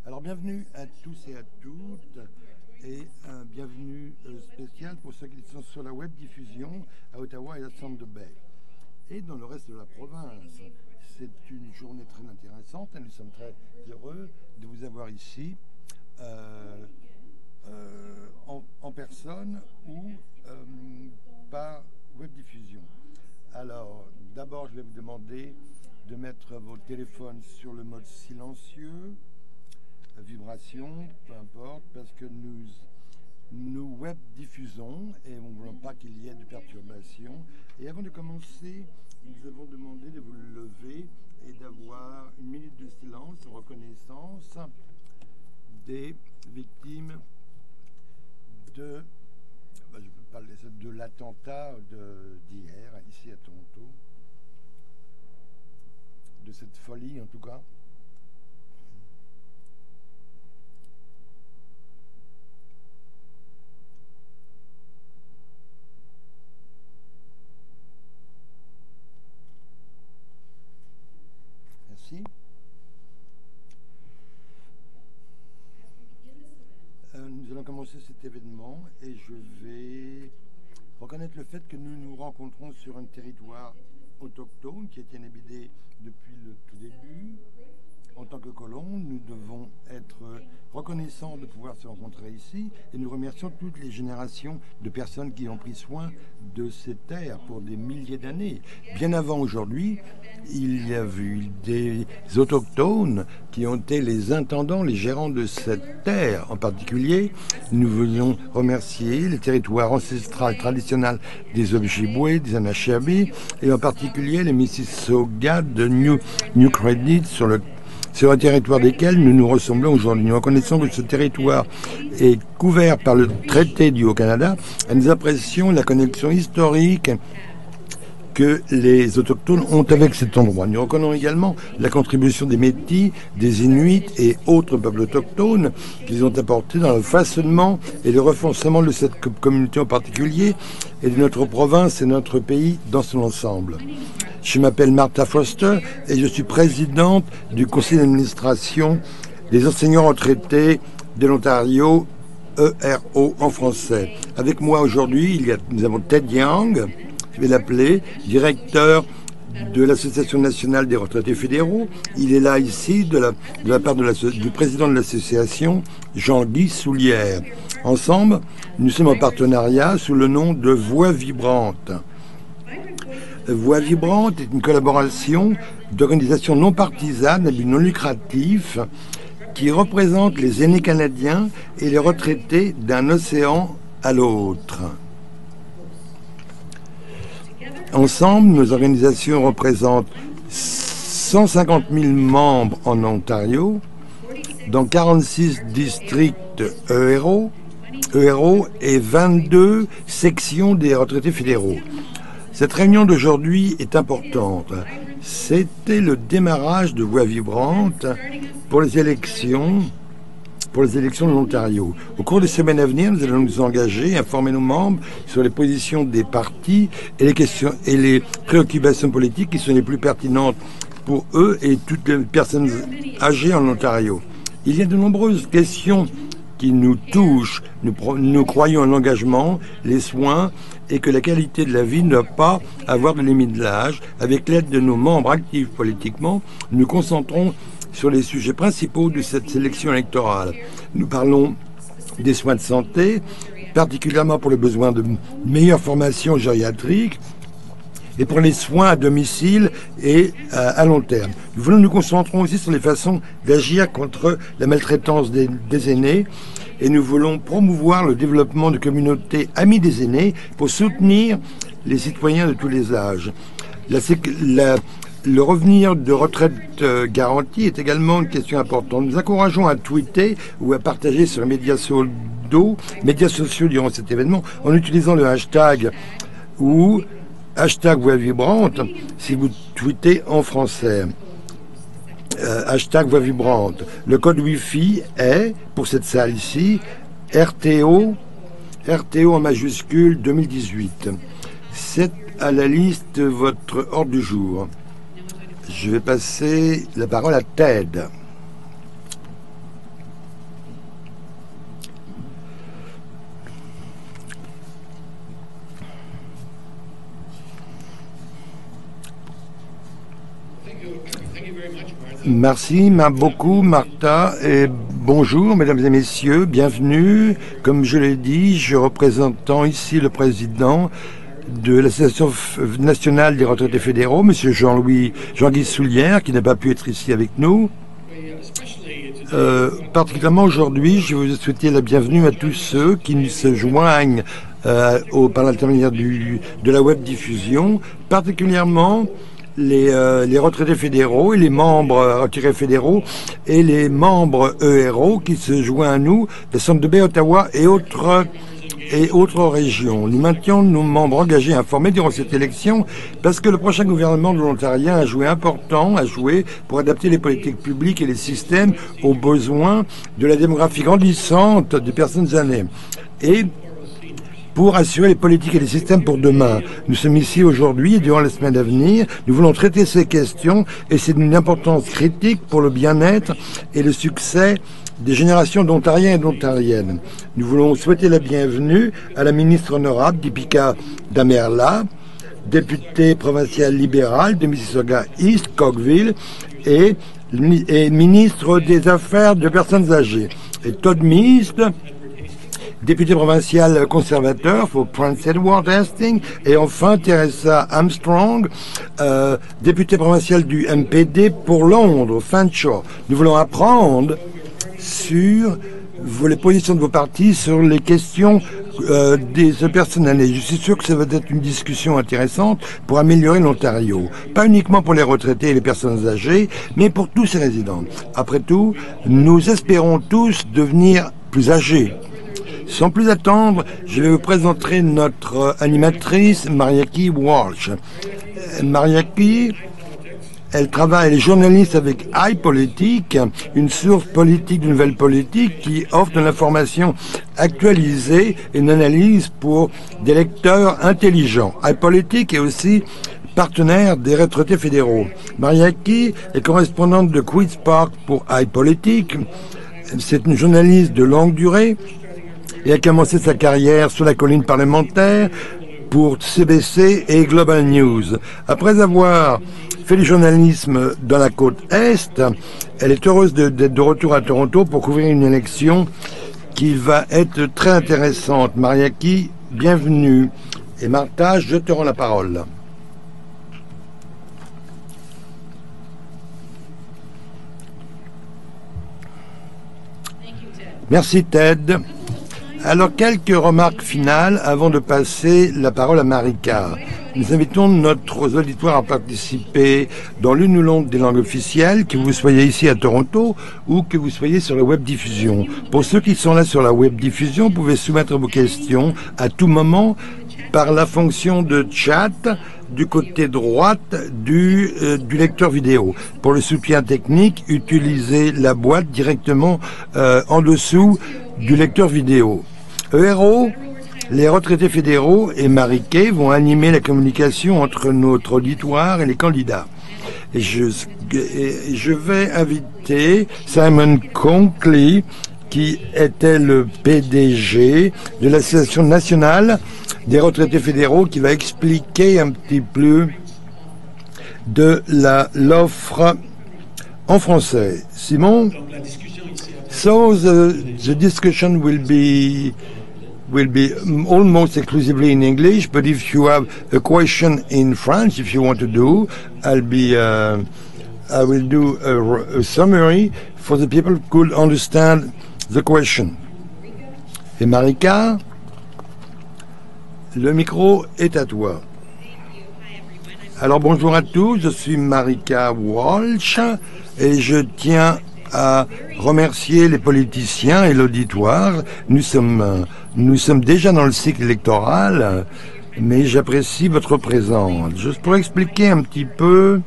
Alors bienvenue à tous et à toutes et un bienvenue spécial pour ceux qui sont sur la web diffusion à Ottawa et à Thunder Bay. Et dans le reste de la province, c'est une journée très intéressante et nous sommes très heureux de vous avoir ici en personne ou par web diffusion. Alors d'abord je vais vous demander de mettre vos téléphones sur le mode silencieux, vibration, peu importe, parce que nous web diffusons et on ne veut pas qu'il y ait de perturbations. Et avant de commencer, nous avons demandé de vous lever et d'avoir une minute de silence en reconnaissance des victimes de l'attentat d'hier, ici à Toronto, de cette folie en tout cas. Merci. Nous allons commencer cet événement et je vais reconnaître le fait que nous nous rencontrons sur un territoire autochtone qui a été inhabité depuis le tout début. En tant que colons, nous devons être reconnaissants de pouvoir se rencontrer ici et nous remercions toutes les générations de personnes qui ont pris soin de ces terres pour des milliers d'années. Bien avant aujourd'hui, il y a eu des autochtones qui ont été les intendants, les gérants de cette terre. En particulier, nous voulions remercier les territoires ancestrales traditionnels des Ojibwe, des Anishinaabe et en particulier les Mississauga de New Credit sur le territoire desquels nous nous ressemblons aujourd'hui. Nous reconnaissons que ce territoire est couvert par le traité du Haut-Canada et nous apprécions la connexion historique que les autochtones ont avec cet endroit. Nous reconnaissons également la contribution des Métis, des Inuits et autres peuples autochtones qu'ils ont apporté dans le façonnement et le renforcement de cette communauté en particulier et de notre province et notre pays dans son ensemble. Je m'appelle Martha Foster et je suis présidente du conseil d'administration des enseignants retraités de l'Ontario, ERO en français. Avec moi aujourd'hui, nous avons Ted Young, je vais l'appeler, directeur de l'Association nationale des retraités fédéraux. Il est là ici de la part du président de l'association, Jean-Guy Soulière. Ensemble, nous sommes en partenariat sous le nom de Voix Vibrante. Voix Vibrante est une collaboration d'organisations non partisanes à but non lucratif qui représentent les aînés canadiens et les retraités d'un océan à l'autre. Ensemble, nos organisations représentent 150 000 membres en Ontario, dans 46 districts ERO et 22 sections des retraités fédéraux. Cette réunion d'aujourd'hui est importante. C'était le démarrage de Voix Vibrante pour les élections de l'Ontario. Au cours des semaines à venir, nous allons nous engager à informer nos membres sur les positions des partis et les questions et les préoccupations politiques qui sont les plus pertinentes pour eux et toutes les personnes âgées en Ontario. Il y a de nombreuses questions qui nous touchent. Nous croyons en l'engagement, les soins et que la qualité de la vie ne doit pas avoir de limite d'âge. Avec l'aide de nos membres actifs politiquement, nous concentrons sur les sujets principaux de cette sélection électorale. Nous parlons des soins de santé, particulièrement pour le besoin de meilleure formation gériatrique et pour les soins à domicile et à long terme. Nous voulons nous concentrer aussi sur les façons d'agir contre la maltraitance des aînés et nous voulons promouvoir le développement de communautés amies des aînés pour soutenir les citoyens de tous les âges. Le revenu de retraite garantie est également une question importante. Nous encourageons à tweeter ou à partager sur les médias sociaux durant cet événement en utilisant le hashtag ou hashtag Voix Vibrante si vous tweetez en français. Hashtag Voix Vibrante. Le code Wi-Fi est, pour cette salle ici, RTO en majuscule 2018. C'est à la liste votre ordre du jour. Je vais passer la parole à Ted. Merci beaucoup, Martha, et bonjour, mesdames et messieurs, bienvenue. Comme je l'ai dit, je représente ici le président de l'Association nationale des retraités fédéraux, M. Jean-Guy Soulière, qui n'a pas pu être ici avec nous. Particulièrement aujourd'hui, je veux souhaiter la bienvenue à tous ceux qui se joignent par l'intermédiaire de la web diffusion, particulièrement les retraités fédéraux et les membres retraités fédéraux et les membres ERO qui se joignent à nous de Centre de Bay, Ottawa et autres régions. Nous maintenons nos membres engagés et informés durant cette élection parce que le prochain gouvernement de l'Ontario a joué pour adapter les politiques publiques et les systèmes aux besoins de la démographie grandissante des personnes âgées et pour assurer les politiques et les systèmes pour demain. Nous sommes ici aujourd'hui et durant les semaines à venir, nous voulons traiter ces questions et c'est d'une importance critique pour le bien-être et le succès des générations d'Ontariens et d'Ontariennes. Nous voulons souhaiter la bienvenue à la ministre honorable Deepika Damerla, députée provinciale libérale de Mississauga-East, Cocqueville, et ministre des Affaires de personnes âgées. Et Todd Meast, député provincial conservateur pour Prince Edward Hastings, et enfin Teresa Armstrong, députée provinciale du MPD pour Londres, Fanshawe. Nous voulons apprendre sur les positions de vos partis sur les questions des personnes âgées. Je suis sûr que ça va être une discussion intéressante pour améliorer l'Ontario. Pas uniquement pour les retraités et les personnes âgées, mais pour tous ces résidents. Après tout, nous espérons tous devenir plus âgés. Sans plus attendre, je vais vous présenter notre animatrice, Mariaki Walsh. Mariaki, elle est journaliste avec iPolitique, une source politique de nouvelles politiques qui offre de l'information actualisée et une analyse pour des lecteurs intelligents. iPolitique est aussi partenaire des retraités fédéraux. Mariaki est correspondante de Queen's Park pour iPolitique. C'est une journaliste de longue durée et a commencé sa carrière sur la colline parlementaire pour CBC et Global News. Après avoir fait du journalisme dans la côte Est, elle est heureuse d'être de retour à Toronto pour couvrir une élection qui va être très intéressante. Mariaki, bienvenue. Et Martha, je te rends la parole. Merci Ted. Alors, quelques remarques finales avant de passer la parole à Marika. Nous invitons notre auditoire à participer dans l'une ou l'autre des langues officielles, que vous soyez ici à Toronto ou que vous soyez sur la web diffusion. Pour ceux qui sont là sur la web diffusion, vous pouvez soumettre vos questions à tout moment par la fonction de chat du côté droite du lecteur vidéo. Pour le soutien technique, utilisez la boîte directement en dessous du lecteur vidéo. ERO, les retraités fédéraux et Mariquet vont animer la communication entre notre auditoire et les candidats. Et je vais inviter Simon Conkley, qui était le PDG de l'Association nationale des retraités fédéraux, qui va expliquer un petit peu de l'offre en français. Simon? So the discussion will be almost exclusively in English, but if you have a question in French, if you want to do, I will do a summary for the people who could understand the question. Et Marika, le micro est à toi. Alors bonjour à tous, je suis Marika Walsh et je tiens à remercier les politiciens et l'auditoire. Nous sommes déjà dans le cycle électoral, mais j'apprécie votre présence. Juste pour expliquer un petit peu,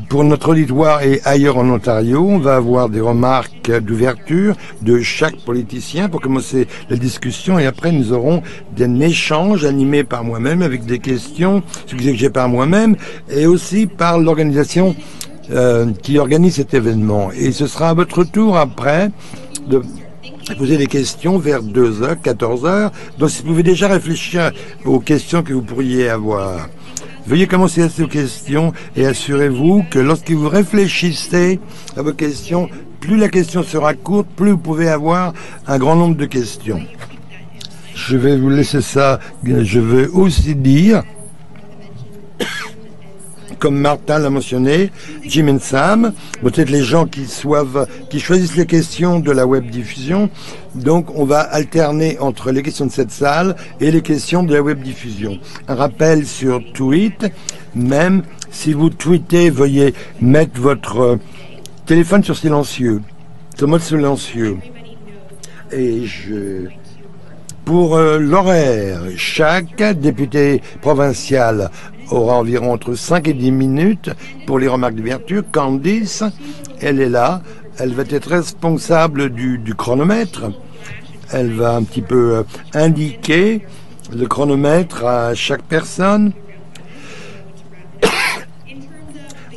pour notre auditoire et ailleurs en Ontario, on va avoir des remarques d'ouverture de chaque politicien pour commencer la discussion et après nous aurons des échanges animés par moi-même avec des questions suggérées par moi-même et aussi par l'organisation qui organise cet événement. Et ce sera à votre tour après de poser des questions vers 2h, 14h. Donc si vous pouvez déjà réfléchir aux questions que vous pourriez avoir. Veuillez commencer à ces questions et assurez-vous que lorsque vous réfléchissez à vos questions, plus la question sera courte, plus vous pouvez avoir un grand nombre de questions. Je vais vous laisser ça. Je veux aussi dire, comme Martin l'a mentionné, Jim et Sam, peut-être les gens qui choisissent les questions de la web diffusion. Donc, on va alterner entre les questions de cette salle et les questions de la web diffusion. Un rappel sur tweet, même si vous tweetez, veuillez mettre votre téléphone sur silencieux, sur mode silencieux. Et pour l'horaire, chaque député provincial aura environ entre 5 et 10 minutes pour les remarques d'ouverture. Candice, elle est là. Elle va être responsable du chronomètre. Elle va un petit peu indiquer le chronomètre à chaque personne.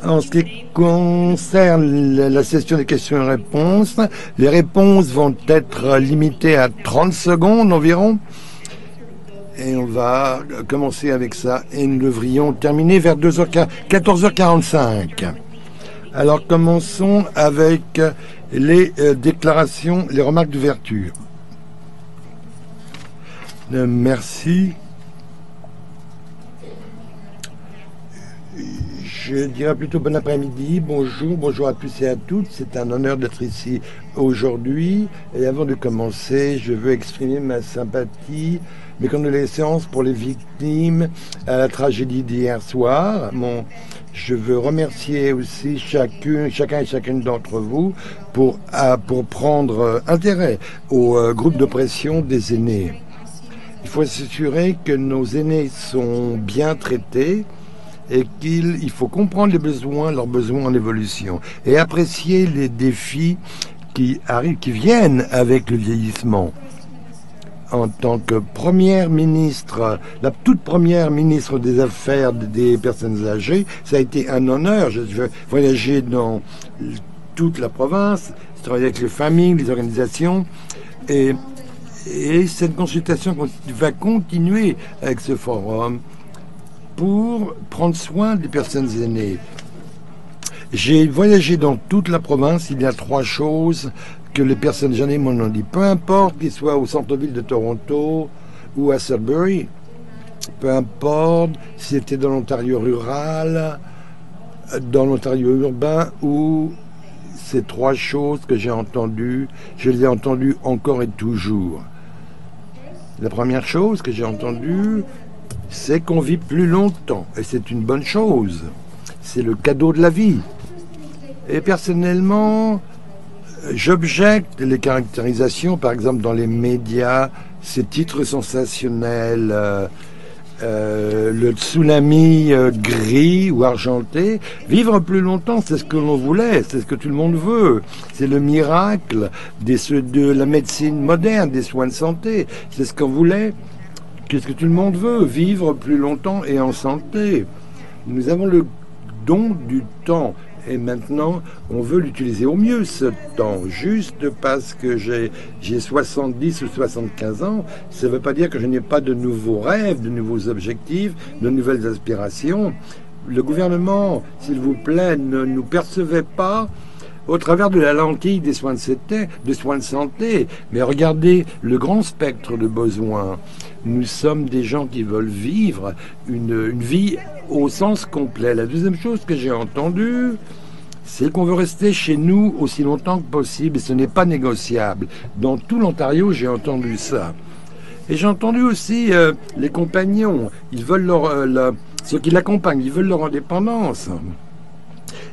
En ce qui concerne la session des questions et réponses, les réponses vont être limitées à 30 secondes environ. Et on va commencer avec ça et nous devrions terminer vers 14h45. Alors commençons avec les déclarations, les remarques d'ouverture. Merci. Je dirais plutôt bon après-midi, bonjour à tous et à toutes. C'est un honneur d'être ici aujourd'hui. Et avant de commencer, je veux exprimer ma sympathie, mes condoléances pour les victimes à la tragédie d'hier soir. Je veux remercier aussi chacun et chacune d'entre vous pour prendre intérêt au groupe de pression des aînés. Il faut s'assurer que nos aînés sont bien traités et qu'il faut comprendre leurs besoins en évolution et apprécier les défis qui viennent avec le vieillissement. En tant que première ministre, la toute première ministre des Affaires des personnes âgées, ça a été un honneur. Je vais voyager dans toute la province, travailler avec les familles, les organisations, et cette consultation va continuer avec ce forum pour prendre soin des personnes aînées. J'ai voyagé dans toute la province. Il y a 3 choses que les personnes âgées m'en ont dit. Peu importe qu'ils soient au centre-ville de Toronto ou à Sudbury, peu importe si c'était dans l'Ontario rural, dans l'Ontario urbain, ou ces 3 choses que j'ai entendues, je les ai entendues encore et toujours. La première chose que j'ai entendue, c'est qu'on vit plus longtemps, et c'est une bonne chose. C'est le cadeau de la vie. Et personnellement, j'objecte les caractérisations, par exemple dans les médias, ces titres sensationnels, le tsunami gris ou argenté. Vivre plus longtemps, c'est ce que l'on voulait, c'est ce que tout le monde veut. C'est le miracle de la médecine moderne, des soins de santé. C'est ce qu'on voulait. Qu'est-ce que tout le monde veut? Vivre plus longtemps et en santé. Nous avons le don du temps. Et maintenant, on veut l'utiliser au mieux, ce temps. Juste parce que j'ai 70 ou 75 ans, ça ne veut pas dire que je n'ai pas de nouveaux rêves, de nouveaux objectifs, de nouvelles aspirations. Le gouvernement, s'il vous plaît, ne nous percevez pas au travers de la lentille des soins de santé. Mais regardez le grand spectre de besoins. Nous sommes des gens qui veulent vivre une vie au sens complet. La deuxième chose que j'ai entendue, c'est qu'on veut rester chez nous aussi longtemps que possible et ce n'est pas négociable. Dans tout l'Ontario, j'ai entendu ça. Et j'ai entendu aussi les compagnons, ils veulent ceux qui l'accompagnent, ils veulent leur indépendance.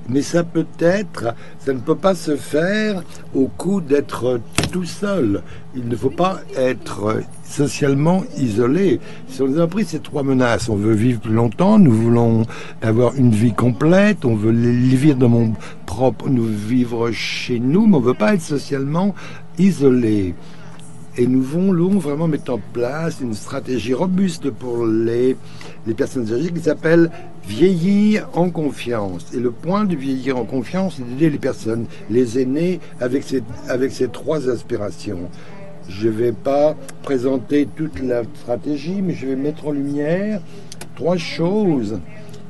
Mais ça ne peut pas se faire au coup d'être tout seul. Il ne faut pas être socialement isolé. Si on a pris ces 3 menaces, on veut vivre plus longtemps, nous voulons avoir une vie complète, on veut vivre nous vivre chez nous, mais on ne veut pas être socialement isolé. Et nous voulons vraiment mettre en place une stratégie robuste pour les personnes âgées qui s'appelle vieillir en confiance. Et le point de vieillir en confiance, c'est d'aider les personnes, les aînés, avec ces 3 aspirations. Je ne vais pas présenter toute la stratégie, mais je vais mettre en lumière 3 choses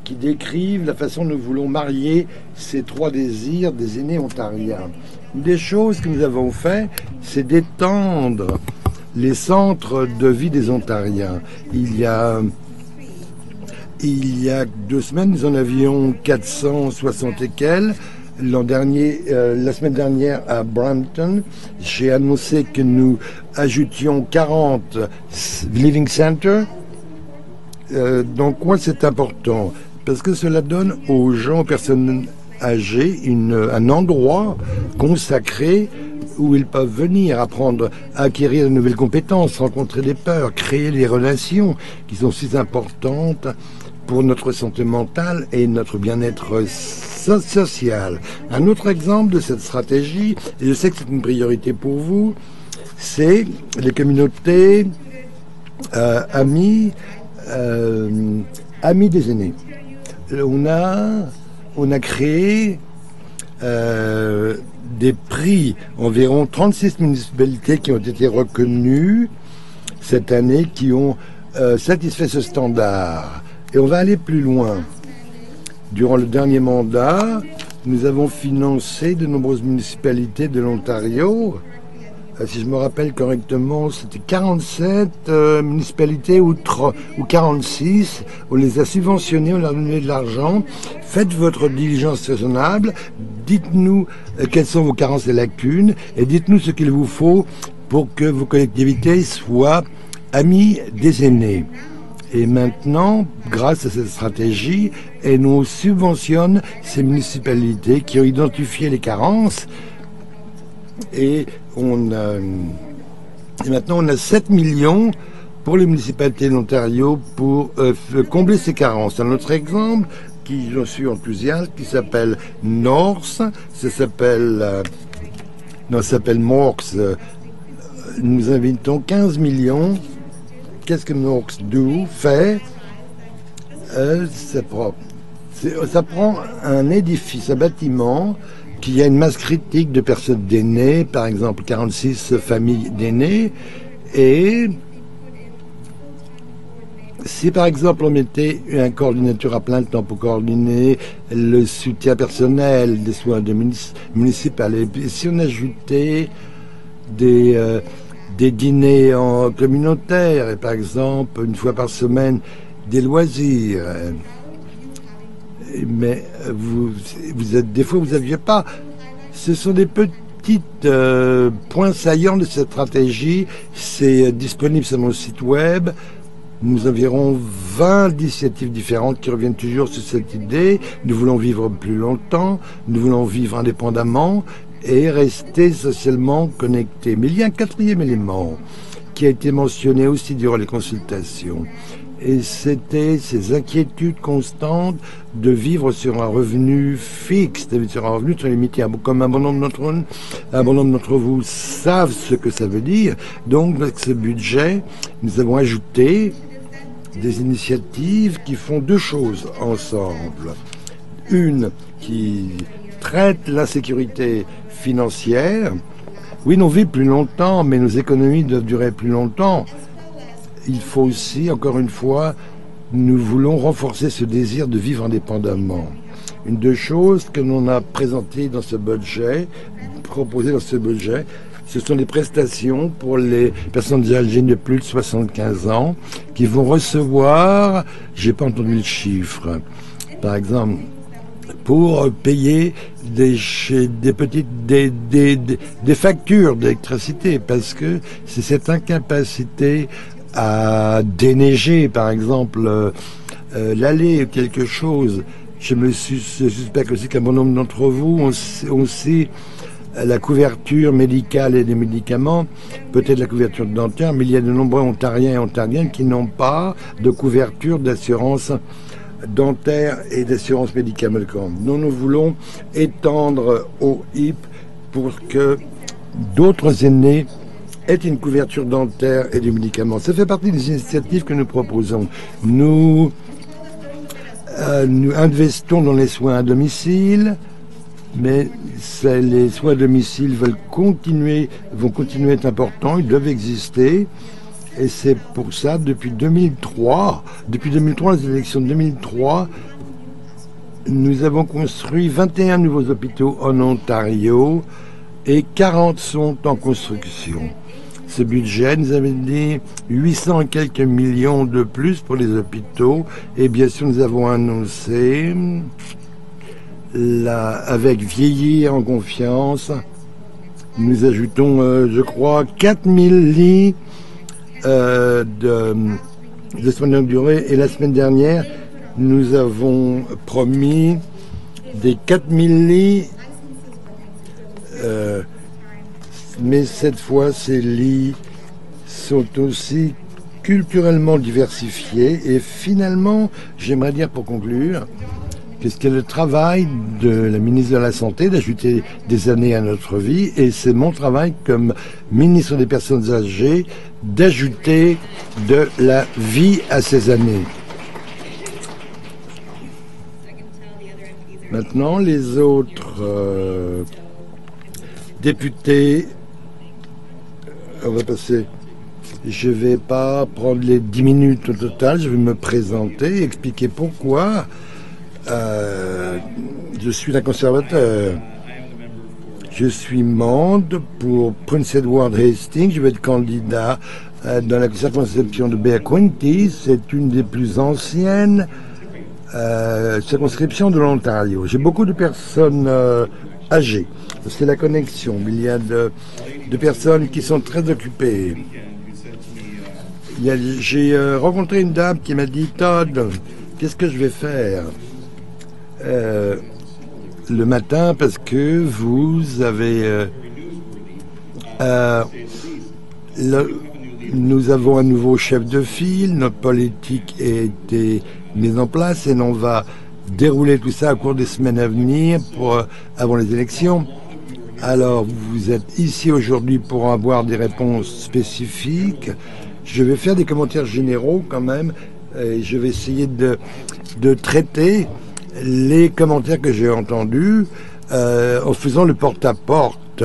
qui décrivent la façon dont nous voulons marier ces 3 désirs des aînés ontariens. Une des choses que nous avons fait, c'est d'étendre les centres de vie des Ontariens. Il y a 2 semaines, nous en avions 460 et quelques. L'an dernier, la semaine dernière à Brampton, j'ai annoncé que nous ajoutions 40 living centers. Donc moi c'est important parce que cela donne aux gens, aux personnes âgées, un endroit consacré où ils peuvent venir apprendre à acquérir de nouvelles compétences, rencontrer des peurs, créer des relations qui sont si importantes pour notre santé mentale et notre bien-être social. Un autre exemple de cette stratégie, et je sais que c'est une priorité pour vous, c'est les communautés amis des aînés. On a créé des prix, environ 36 municipalités qui ont été reconnues cette année, qui ont satisfait ce standard. Et on va aller plus loin. Durant le dernier mandat, nous avons financé de nombreuses municipalités de l'Ontario. Si je me rappelle correctement, c'était 47 municipalités ou 46. On les a subventionnées, on leur a donné de l'argent. Faites votre diligence raisonnable. Dites-nous quelles sont vos carences et lacunes. Et dites-nous ce qu'il vous faut pour que vos collectivités soient amies des aînés. Et maintenant, grâce à cette stratégie, elle nous subventionne ces municipalités qui ont identifié les carences. Et maintenant, on a 7 millions pour les municipalités de l'Ontario pour combler ces carences. Un autre exemple, qui j'en suis enthousiaste, qui s'appelle North, ça s'appelle Morks. Nous invitons 15 millions. Qu'est-ce que Norks fait? Ça prend un édifice, un bâtiment qui a une masse critique de personnes d'aînés, par exemple 46 familles d'aînés, et si par exemple on mettait un coordinateur à plein temps pour coordonner le soutien personnel des soins municipaux, et si on ajoutait des dîners communautaires, et par exemple une fois par semaine des loisirs, mais des fois vous n'aviez pas. Ce sont des petits points saillants de cette stratégie. C'est disponible sur mon site web. Nous avons 20 initiatives différentes qui reviennent toujours sur cette idée. Nous voulons vivre plus longtemps, nous voulons vivre indépendamment et rester socialement connectés. Mais il y a un 4e élément qui a été mentionné aussi durant les consultations. Et c'était ces inquiétudes constantes de vivre sur un revenu fixe, sur un revenu très limité. Comme un bon nombre d'entre vous savent ce que ça veut dire. Donc, avec ce budget, nous avons ajouté des initiatives qui font 2 choses ensemble. Une qui traite l'insécurité financière. Oui, on vit plus longtemps, mais nos économies doivent durer plus longtemps. Il faut aussi, encore une fois, nous voulons renforcer ce désir de vivre indépendamment. Une des choses que l'on a présentées dans ce budget, proposées dans ce budget, ce sont les prestations pour les personnes âgées de plus de 75 ans qui vont recevoir, j'ai pas entendu le chiffre, par exemple, pour payer des factures d'électricité, parce que c'est cette incapacité à déneiger, par exemple, l'allée ou quelque chose. Je suspecte aussi qu'un bon nombre d'entre vous ont aussi la couverture médicale et des médicaments, peut-être la couverture dentaire, mais il y a de nombreux Ontariens et Ontariennes qui n'ont pas de couverture d'assurance dentaire et d'assurance médicale. Nous voulons étendre au HIP pour que d'autres aînés aient une couverture dentaire et des médicaments. Ça fait partie des initiatives que nous proposons. Nous investissons dans les soins à domicile, mais les soins à domicile vont continuer à être importants, ils doivent exister. Et c'est pour ça, depuis 2003, les élections de 2003, nous avons construit 21 nouveaux hôpitaux en Ontario et 40 sont en construction. Ce budget nous avait dit 800 et quelques millions de plus pour les hôpitaux. Et bien sûr, nous avons annoncé, avec Vieillir en confiance, nous ajoutons, je crois, 4000 lits de soins de longue durée. Et la semaine dernière, nous avons promis des 4000 lits. Mais cette fois, ces lits sont aussi culturellement diversifiés. Et finalement, j'aimerais dire pour conclure, que c'est le travail de la ministre de la Santé d'ajouter des années à notre vie. Et c'est mon travail comme ministre des Personnes âgées d'ajouter de la vie à ces années. Maintenant, les autres députés, on va passer. Je ne vais pas prendre les 10 minutes au total, je vais me présenter, expliquer pourquoi je suis un conservateur. Je suis membre pour Prince Edward Hastings, je vais être candidat dans la circonscription de Bay County, c'est une des plus anciennes circonscriptions de l'Ontario. J'ai beaucoup de personnes âgées, c'est la connexion, il y a de personnes qui sont très occupées. J'ai rencontré une dame qui m'a dit « Todd, qu'est-ce que je vais faire le matin parce que vous avez... nous avons un nouveau chef de file, notre politique a été mise en place et on va dérouler tout ça au cours des semaines à venir avant les élections. Alors, vous êtes ici aujourd'hui pour avoir des réponses spécifiques. Je vais faire des commentaires généraux quand même et je vais essayer de traiter les commentaires que j'ai entendus en faisant le porte-à-porte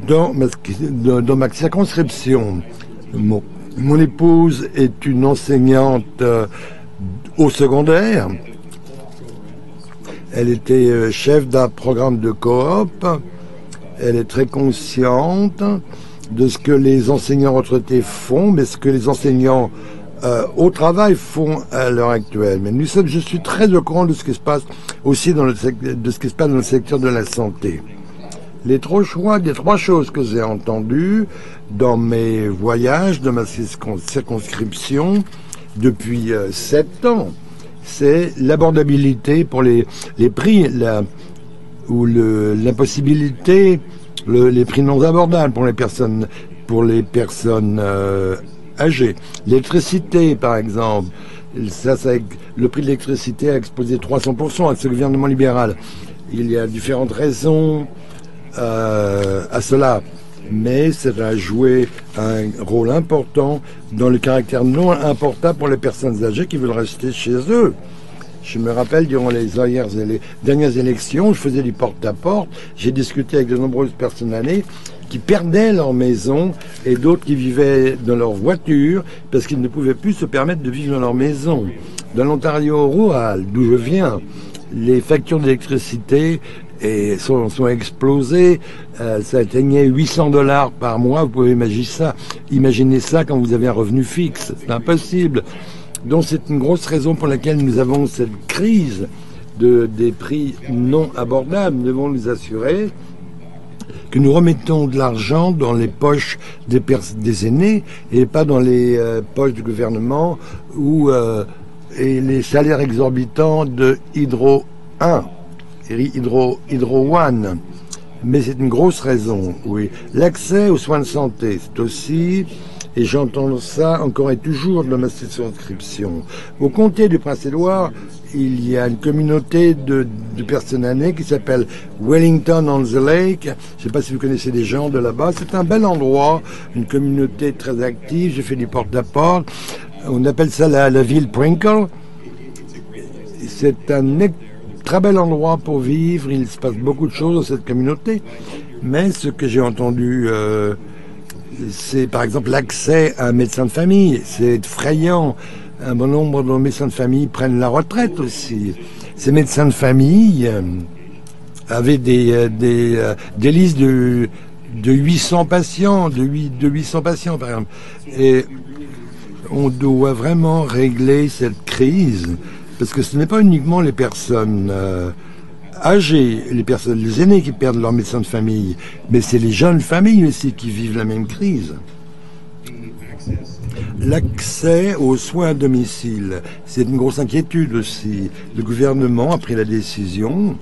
dans ma circonscription. Mon épouse est une enseignante au secondaire. Elle était chef d'un programme de coop. Elle est très consciente de ce que les enseignants retraités font, mais ce que les enseignants au travail font à l'heure actuelle. Mais je suis très au courant de ce qui se passe aussi dans le secteur de la santé. Les trois choses que j'ai entendues dans mes voyages, dans ma circonscription depuis 7 ans, c'est l'abordabilité pour les prix, l'impossibilité, les prix non abordables pour les personnes âgées. L'électricité, par exemple, le prix de l'électricité a explosé 300% avec ce gouvernement libéral. Il y a différentes raisons à cela, mais ça a joué un rôle important dans le caractère non importable pour les personnes âgées qui veulent rester chez eux. Je me rappelle, durant les dernières élections, je faisais du porte-à-porte, j'ai discuté avec de nombreuses personnes âgées qui perdaient leur maison et d'autres qui vivaient dans leur voiture parce qu'ils ne pouvaient plus se permettre de vivre dans leur maison. Dans l'Ontario rural, d'où je viens, les factures d'électricité sont explosées, ça atteignait 800 $ par mois, vous pouvez imaginer ça quand vous avez un revenu fixe, c'est impossible. Donc c'est une grosse raison pour laquelle nous avons cette crise des prix non abordables. Nous devons nous assurer que nous remettons de l'argent dans les poches des aînés et pas dans les poches du gouvernement et les salaires exorbitants de Hydro 1, Hydro One. Mais c'est une grosse raison, oui. L'accès aux soins de santé, c'est aussi, et j'entends ça encore et toujours dans ma circonscription. Au comté du Prince-Édouard, il y a une communauté de personnes âgées qui s'appelle Wellington on the Lake. Je ne sais pas si vous connaissez des gens de là-bas. C'est un bel endroit, une communauté très active. J'ai fait du porte-à-porte. On appelle ça la ville Prinkle. C'est un très bel endroit pour vivre. Il se passe beaucoup de choses dans cette communauté. Mais ce que j'ai entendu c'est par exemple l'accès à un médecin de famille. C'est effrayant. Un bon nombre de médecins de famille prennent la retraite aussi. Ces médecins de famille avaient des listes de 800 patients, de 800 patients par exemple. Et on doit vraiment régler cette crise, parce que ce n'est pas uniquement les personnes âgées, les aînés qui perdent leur médecin de famille, mais c'est les jeunes familles aussi qui vivent la même crise. L'accès aux soins à domicile, c'est une grosse inquiétude aussi. Le gouvernement a pris la décision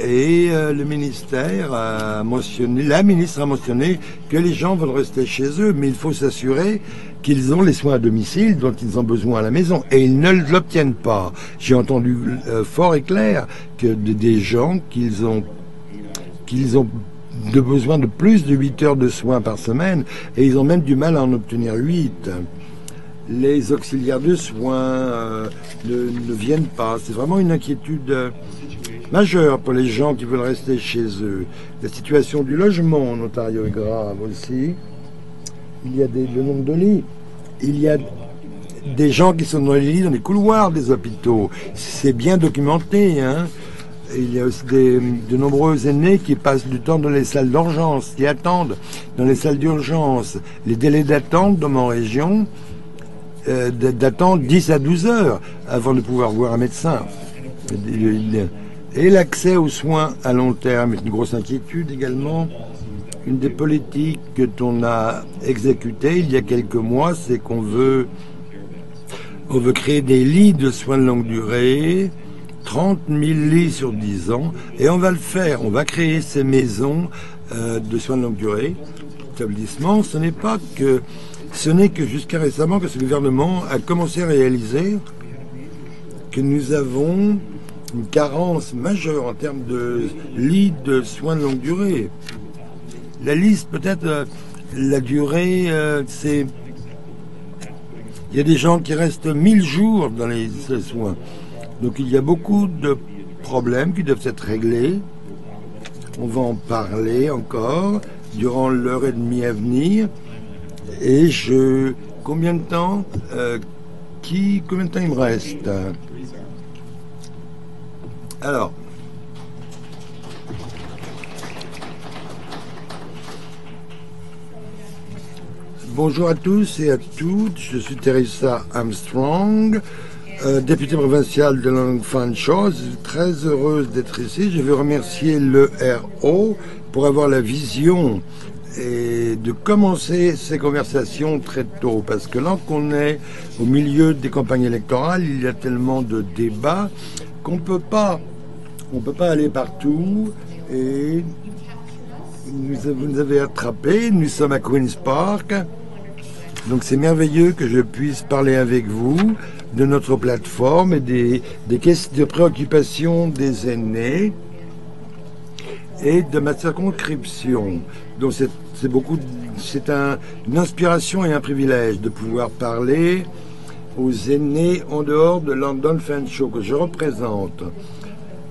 et le ministère a mentionné, la ministre a mentionné que les gens veulent rester chez eux, mais il faut s'assurer qu'ils ont les soins à domicile dont ils ont besoin à la maison, et ils ne l'obtiennent pas. J'ai entendu fort et clair que des gens qu'ils ont besoin de plus de 8 heures de soins par semaine, et ils ont même du mal à en obtenir 8. Les auxiliaires de soins ne viennent pas. C'est vraiment une inquiétude majeure pour les gens qui veulent rester chez eux. La situation du logement en Ontario est grave aussi. Il y a le nombre de lits. Il y a des gens qui sont dans les lits, dans les couloirs des hôpitaux. C'est bien documenté, hein. Il y a aussi de nombreux aînés qui passent du temps dans les salles d'urgence, qui attendent dans les salles d'urgence. Les délais d'attente dans ma région, d'attendre 10 à 12 heures avant de pouvoir voir un médecin. Et l'accès aux soins à long terme est une grosse inquiétude également. Une des politiques que l'on a exécutées il y a quelques mois, c'est qu'on veut créer des lits de soins de longue durée, 30 000 lits sur 10 ans, et on va le faire. On va créer ces maisons de soins de longue durée, établissements. Ce n'est que jusqu'à récemment que ce gouvernement a commencé à réaliser que nous avons une carence majeure en termes de lits de soins de longue durée. La liste, peut-être, la durée, c'est... Il y a des gens qui restent 1000 jours dans les soins. Donc il y a beaucoup de problèmes qui doivent être réglés. On va en parler encore durant l'heure et demie à venir. Et combien de temps il me reste? Alors... Bonjour à tous et à toutes, je suis Teresa Armstrong, députée provinciale de Langfang-Shaw. Je suis très heureuse d'être ici. Je veux remercier l'ERO pour avoir la vision et de commencer ces conversations très tôt, parce que là qu'on est au milieu des campagnes électorales, il y a tellement de débats qu'on ne peut pas aller partout. Et vous nous avez attrapés, nous sommes à Queen's Park. Donc c'est merveilleux que je puisse parler avec vous de notre plateforme et des questions de préoccupation des aînés et de ma circonscription. Donc c'est une inspiration et un privilège de pouvoir parler aux aînés en dehors de Langfang-Shaw que je représente.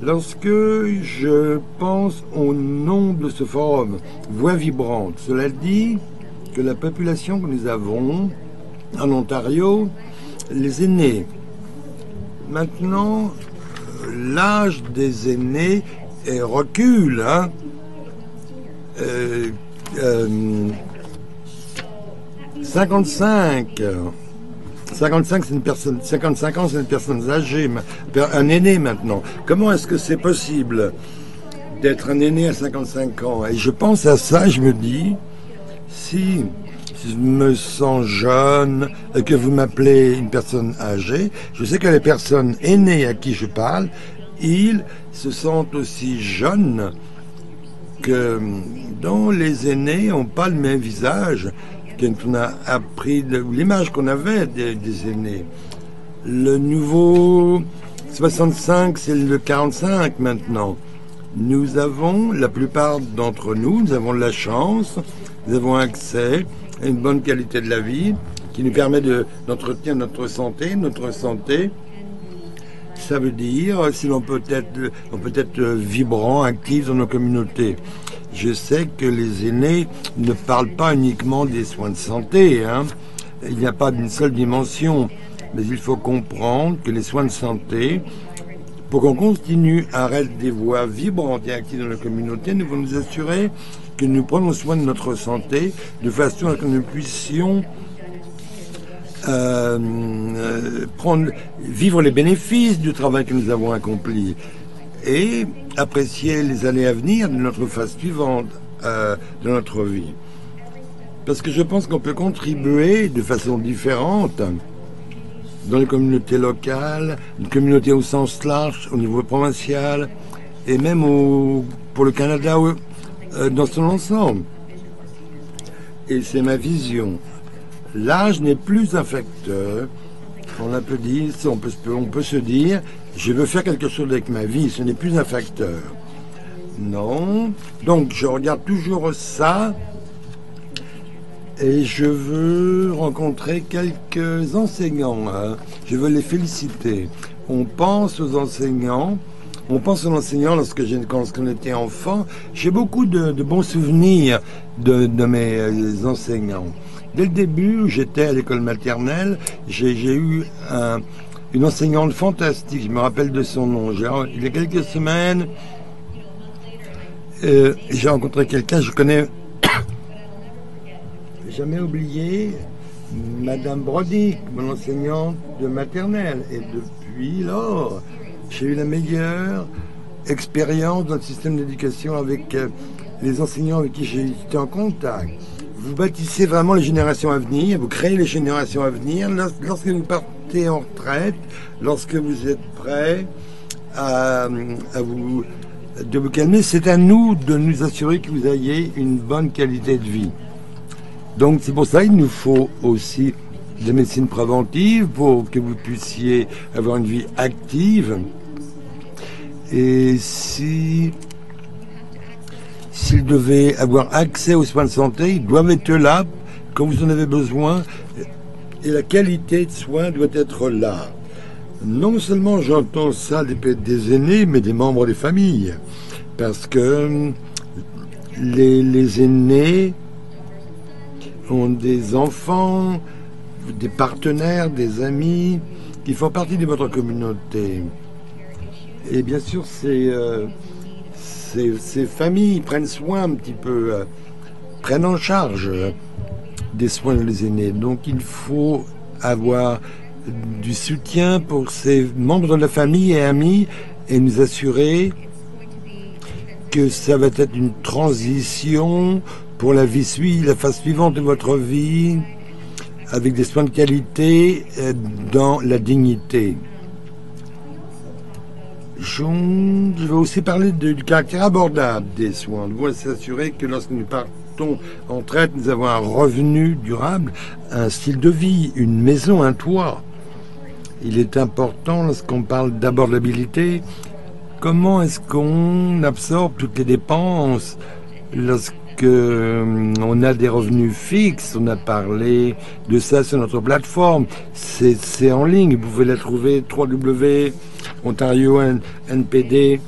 Lorsque je pense au nom de ce forum, Voix vibrante, cela dit que la population que nous avons en Ontario, les aînés, maintenant, l'âge des aînés recule. 55 c'est une personne, 55 ans, c'est une personne âgée, un aîné maintenant. Comment est-ce que c'est possible d'être un aîné à 55 ans? Et je pense à ça, je me dis, si je me sens jeune, que vous m'appelez une personne âgée, je sais que les personnes aînées à qui je parle, ils se sentent aussi jeunes que dont les aînés n'ont pas le même visage qu'on a appris, l'image qu'on avait des aînés. Le nouveau 65, c'est le 45 maintenant. Nous avons, la plupart d'entre nous, nous avons de la chance, nous avons accès à une bonne qualité de la vie qui nous permet d'entretenir notre santé. Notre santé, ça veut dire si l'on peut être vibrant, actif dans nos communautés. je sais que les aînés ne parlent pas uniquement des soins de santé, hein. Il n'y a pas d'une seule dimension, mais il faut comprendre que les soins de santé, pour qu'on continue à être des voix vibrantes et actives dans la communauté, nous devons nous assurer que nous prenons soin de notre santé de façon à ce que nous puissions vivre les bénéfices du travail que nous avons accompli et apprécier les années à venir de notre phase suivante de notre vie. Parce que je pense qu'on peut contribuer de façon différente dans les communautés locales, les communautés au sens large, au niveau provincial, et même pour le Canada dans son ensemble. Et c'est ma vision. L'âge n'est plus un facteur. On peut se dire, je veux faire quelque chose avec ma vie, ce n'est plus un facteur. Non. Donc je regarde toujours ça. Et je veux rencontrer quelques enseignants, hein. Je veux les féliciter. On pense aux enseignants lorsqu'on était enfant. J'ai beaucoup de bons souvenirs de mes enseignants. Dès le début, où j'étais à l'école maternelle, j'ai eu une enseignante fantastique, je me rappelle de son nom. Il y a quelques semaines, j'ai rencontré quelqu'un, je connais... jamais oublié Madame Brody, mon enseignante de maternelle. Et depuis lors, j'ai eu la meilleure expérience dans le système d'éducation avec les enseignants avec qui j'ai été en contact. Vous bâtissez vraiment les générations à venir, vous créez les générations à venir. Lorsque vous partez en retraite, lorsque vous êtes prêt de vous calmer, c'est à nous de nous assurer que vous ayez une bonne qualité de vie. Donc c'est pour ça qu'il nous faut aussi des médecines préventives pour que vous puissiez avoir une vie active. Et s'ils devaient avoir accès aux soins de santé, ils doivent être là quand vous en avez besoin. Et la qualité de soins doit être là. Non seulement j'entends ça des aînés, mais des membres des familles. Parce que les aînés ont des enfants, des partenaires, des amis qui font partie de votre communauté. Et bien sûr, ces familles prennent soin un petit peu, prennent en charge des soins des aînés. Donc il faut avoir du soutien pour ces membres de la famille et amis et nous assurer que ça va être une transition pour la phase suivante de votre vie, avec des soins de qualité dans la dignité. Je vais aussi parler du caractère abordable des soins. On doit s'assurer que lorsque nous partons en retraite, nous avons un revenu durable, un style de vie, une maison, un toit. Il est important, lorsqu'on parle d'abordabilité, comment est-ce qu'on absorbe toutes les dépenses lorsqu'on a des revenus fixes. On a parlé de ça sur notre plateforme. C'est en ligne, vous pouvez la trouver, www.ontario.npd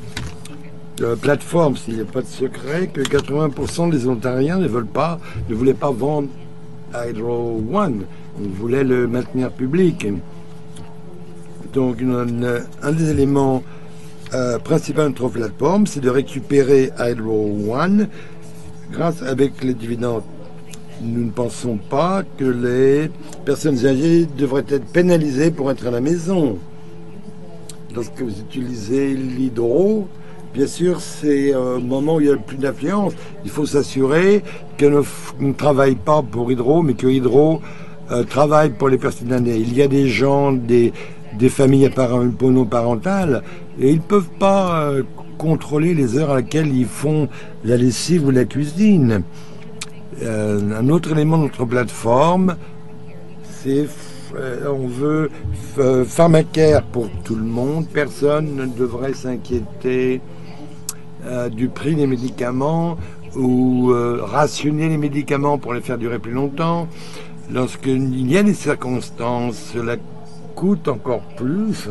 plateforme. S'il n'y a pas de secret que 80% des Ontariens ne voulaient pas vendre Hydro One. Ils voulaient le maintenir public. Donc un des éléments principal de notre plateforme, c'est de récupérer Hydro One avec les dividendes. Nous ne pensons pas que les personnes âgées devraient être pénalisées pour être à la maison. Lorsque vous utilisez l'hydro, bien sûr, c'est au moment où il y a le plus d'influence. Il faut s'assurer qu'on ne travaille pas pour Hydro, mais que Hydro travaille pour les personnes âgées. Il y a des gens, des familles monoparentales, et ils ne peuvent pas contrôler les heures à laquelle ils font la lessive ou la cuisine. Un autre élément de notre plateforme, c'est on veut pharmacare pour tout le monde. Personne ne devrait s'inquiéter du prix des médicaments ou rationner les médicaments pour les faire durer plus longtemps. Lorsqu'il y a des circonstances, cela coûte encore plus.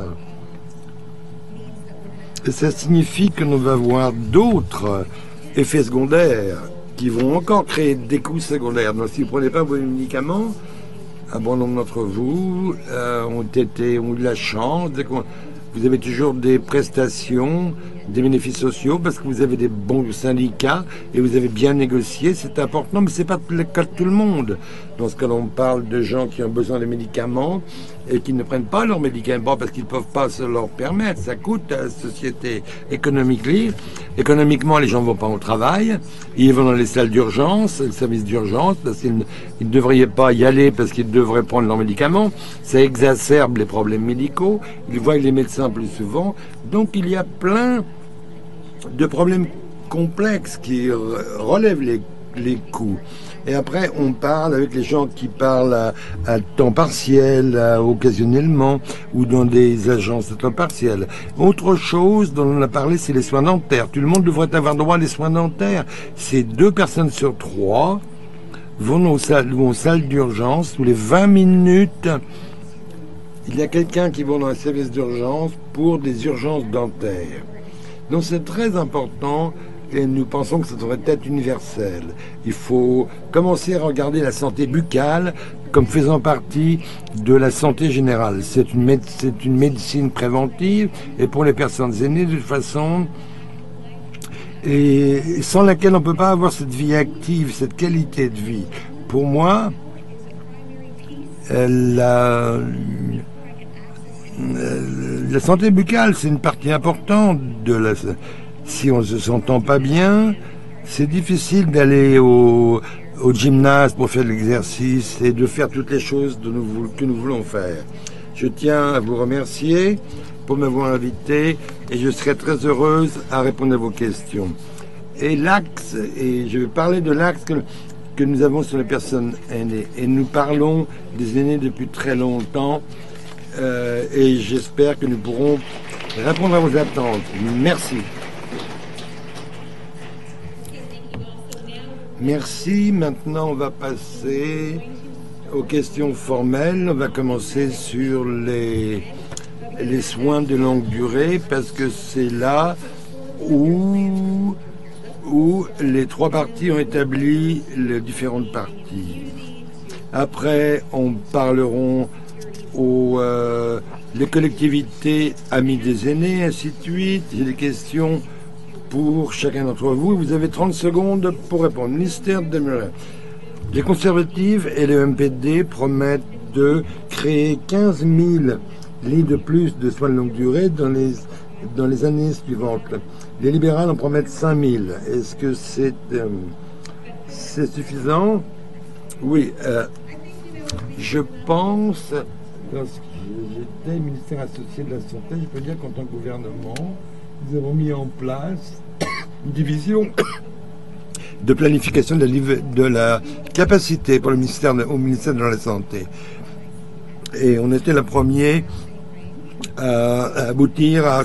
Et ça signifie que nous va avoir d'autres effets secondaires qui vont encore créer des coûts secondaires. Donc si vous ne prenez pas vos médicaments, un bon nombre d'entre vous ont eu de la chance, vous avez toujours des prestations, des bénéfices sociaux parce que vous avez des bons syndicats et vous avez bien négocié, c'est important, mais ce n'est pas le cas de tout le monde. Dans ce cas, on parle de gens qui ont besoin de médicaments et qui ne prennent pas leurs médicaments parce qu'ils ne peuvent pas se leur permettre. Ça coûte à la société économiquement, les gens ne vont pas au travail, ils vont dans les salles d'urgence, les services d'urgence, parce qu'ils ne devraient pas y aller parce qu'ils devraient prendre leurs médicaments. Ça exacerbe les problèmes médicaux, ils voient les médecins plus souvent. Donc il y a plein de problèmes complexes qui relèvent les coûts. Et après, on parle avec les gens qui parlent à temps partiel, occasionnellement, ou dans des agences à temps partiel. Autre chose dont on a parlé, c'est les soins dentaires. Tout le monde devrait avoir droit à des soins dentaires. C'est 2 personnes sur 3 vont aux salles d'urgence. Tous les 20 minutes, il y a quelqu'un qui va dans un service d'urgence pour des urgences dentaires. Donc c'est très important. Et nous pensons que ça devrait être universel. Il faut commencer à regarder la santé buccale comme faisant partie de la santé générale. C'est une médecine préventive et pour les personnes aînées de toute façon, et sans laquelle on ne peut pas avoir cette vie active, cette qualité de vie. Pour moi, la santé buccale, c'est une partie importante de la... Si on ne se sentant pas bien, c'est difficile d'aller au gymnase pour faire de l'exercice et de faire toutes les choses que nous voulons faire. Je tiens à vous remercier pour m'avoir invité et je serai très heureuse à répondre à vos questions. Et l'axe, et je vais parler de l'axe que nous avons sur les personnes aînées. Et nous parlons des aînés depuis très longtemps et j'espère que nous pourrons répondre à vos attentes. Merci. Merci. Maintenant, on va passer aux questions formelles. On va commencer sur les soins de longue durée parce que c'est là où les 3 parties ont établi les différentes parties. Après, on parleront les collectivités amies des aînés, ainsi de suite. J'ai des questions pour chacun d'entre vous. Vous avez 30 secondes pour répondre. Ministère de les conservatives et le MPD promettent de créer 15 000 lits de plus de soins de longue durée dans les années suivantes. Les libérales en promettent 5 000. Est-ce que c'est suffisant? Oui. Je pense, lorsque j'étais ministère associé de la Santé, je peux dire qu'en tant que gouvernement, nous avons mis en place une division de planification de la capacité pour au ministère de la Santé. Et on était le premier à aboutir à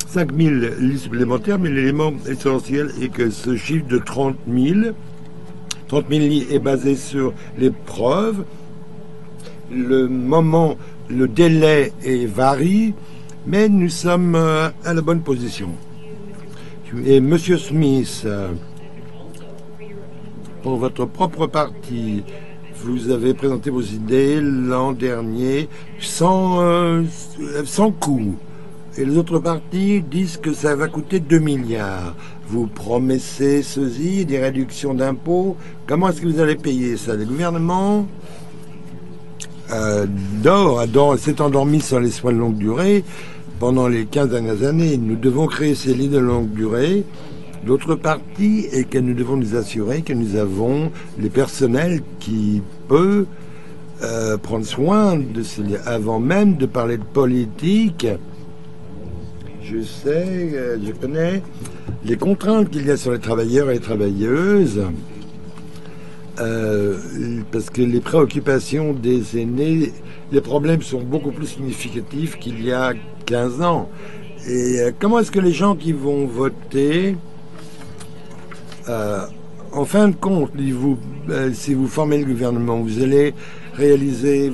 5 000 lits supplémentaires, mais l'élément essentiel est que ce chiffre de 30 000 lits est basé sur les preuves. Le délai varie, mais nous sommes à la bonne position. Et Monsieur Smith, pour votre propre parti, vous avez présenté vos idées l'an dernier sans coût. Et les autres partis disent que ça va coûter 2 milliards. Vous promettez ceci, des réductions d'impôts. Comment est-ce que vous allez payer ça? Le gouvernement s'est endormi sur les soins de longue durée pendant les 15 dernières années. Nous devons créer ces lits de longue durée. L'autre partie est que nous devons nous assurer que nous avons les personnels qui peuvent prendre soin de ces lits. Avant même de parler de politique, je connais les contraintes qu'il y a sur les travailleurs et les travailleuses. Parce que les préoccupations des aînés, les problèmes sont beaucoup plus significatifs qu'il y a 15 ans. Et comment est-ce que les gens qui vont voter, en fin de compte, si vous formez le gouvernement, vous allez réaliser,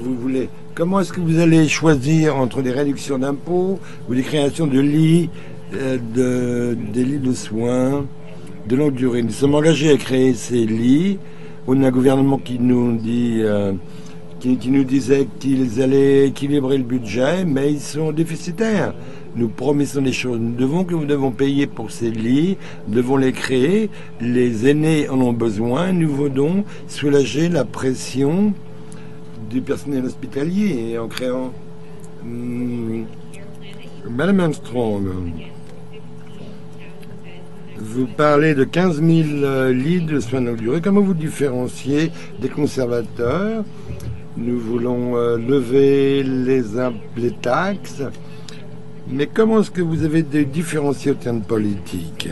comment est-ce que vous allez choisir entre des réductions d'impôts ou des créations de lits des lits de soins de longue durée. Nous sommes engagés à créer ces lits. On a un gouvernement qui nous dit, qui nous disait qu'ils allaient équilibrer le budget, mais ils sont déficitaires. Nous promettons des choses. Nous devons payer pour ces lits, nous devons les créer. Les aînés en ont besoin. Nous voulons soulager la pression du personnel hospitalier en créant. Madame Armstrong, vous parlez de 15 000 lits de soins de longue durée. Comment vous différenciez des conservateurs? Nous voulons lever les taxes. Mais comment est-ce que vous avez différencié au terme politique?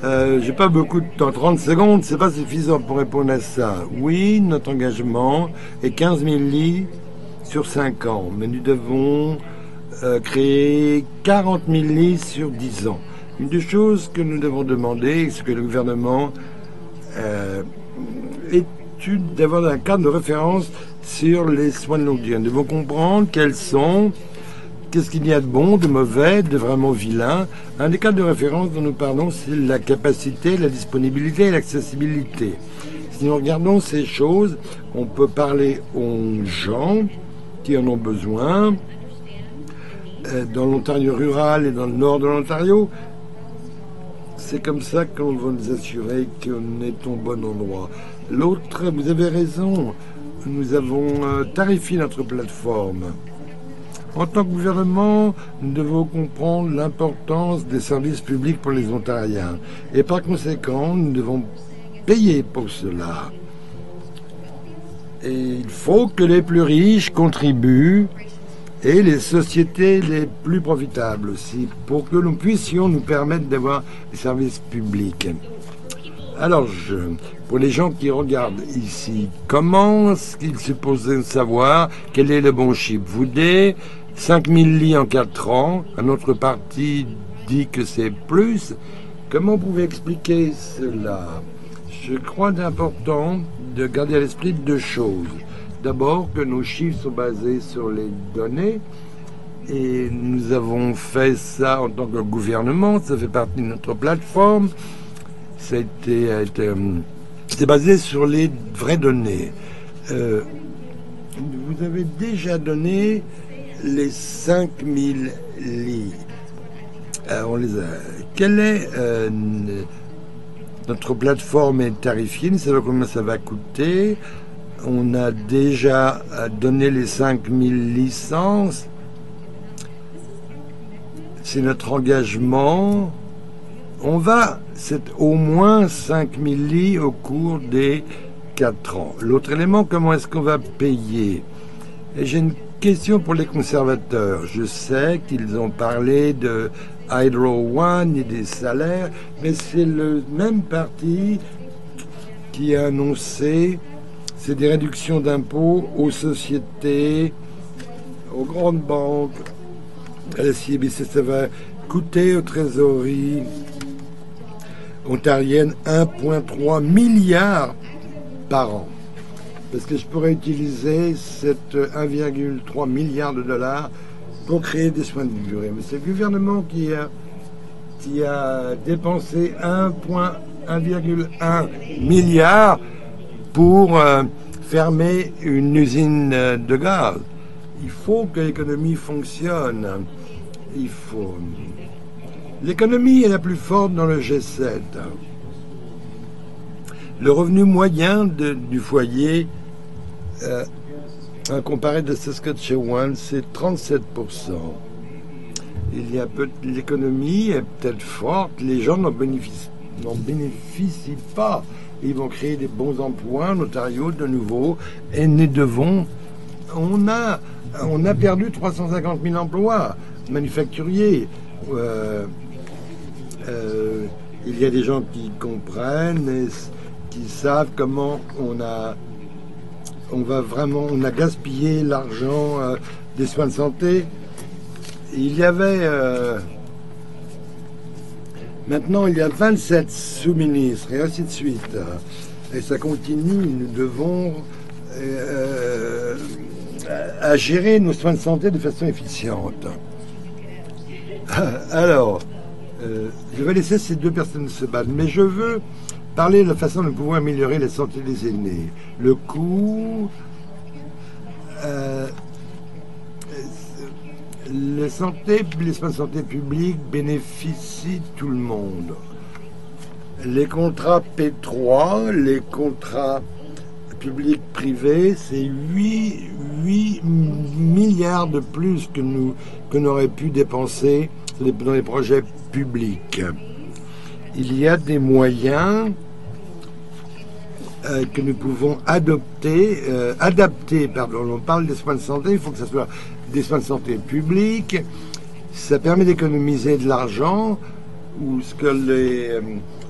J'ai pas beaucoup de temps. 30 secondes, c'est pas suffisant pour répondre à ça. Oui, notre engagement est 15 000 lits sur 5 ans. Mais nous devons créer 40 000 lits sur 10 ans. Une des choses que nous devons demander, c'est que le gouvernement étude d'avoir un cadre de référence sur les soins de longue durée. Nous devons comprendre qu'est-ce qu'il y a de bon, de mauvais, de vraiment vilain. Un des cadres de référence dont nous parlons, c'est la capacité, la disponibilité et l'accessibilité. Si nous regardons ces choses, on peut parler aux gens qui en ont besoin, dans l'Ontario rural et dans le nord de l'Ontario. C'est comme ça qu'on va nous assurer qu'on est au bon endroit. L'autre, vous avez raison, nous avons tarifié notre plateforme. En tant que gouvernement, nous devons comprendre l'importance des services publics pour les Ontariens. Et par conséquent, nous devons payer pour cela. Et il faut que les plus riches contribuent et les sociétés les plus profitables aussi, pour que nous puissions nous permettre d'avoir des services publics. Alors, pour les gens qui regardent ici, comment est-ce qu'ils supposent savoir quel est le bon chiffre? Vous dites 5 000 lits en 4 ans, un autre parti dit que c'est plus. Comment vous pouvez expliquer cela? Je crois d'important de garder à l'esprit deux choses. D'abord, que nos chiffres sont basés sur les données, et nous avons fait ça en tant que gouvernement, ça fait partie de notre plateforme. C'est basé sur les vraies données. Vous avez déjà donné les 5 000 lits. On les a. Quelle est notre plateforme est tarifiée, nous savons combien ça va coûter. On a déjà donné les 5 000 licences. C'est notre engagement. C'est au moins 5 000 lits au cours des 4 ans. L'autre élément, comment est-ce qu'on va payer? Et j'ai une question pour les conservateurs. Je sais qu'ils ont parlé de Hydro One et des salaires, mais c'est le même parti qui a annoncé c'est des réductions d'impôts aux sociétés, aux grandes banques, à la CIBC. Ça va coûter aux trésoreries ontariennes 1,3 milliard par an. Parce que je pourrais utiliser cet 1,3 milliard de dollars pour créer des soins de durée. Mais c'est le gouvernement qui a dépensé 1,1 milliard pour fermer une usine de gaz. Il faut que l'économie fonctionne. L'économie est la plus forte dans le G7. Le revenu moyen du foyer, comparé de Saskatchewan, c'est 37%. L'économie est peut-être forte, les gens n'en bénéficient pas. Ils vont créer des bons emplois en Ontario de nouveau. Et nous devons... On a perdu 350 000 emplois manufacturiers. Il y a des gens qui comprennent et qui savent comment on a gaspillé l'argent des soins de santé. Il y avait... Maintenant, il y a 27 sous-ministres et ainsi de suite. Et ça continue. Nous devons à gérer nos soins de santé de façon efficiente. Alors, je vais laisser ces deux personnes se battre, mais je veux parler de la façon de pouvoir améliorer la santé des aînés. Le coût, les soins de santé publique bénéficient tout le monde. Les contrats P3, les contrats publics-privés, c'est 8 milliards de plus que n'aurait pu dépenser dans les projets publics. Il y a des moyens que nous pouvons adapter. On parle des soins de santé, il faut que ce soit des soins de santé publics. Ça permet d'économiser de l'argent.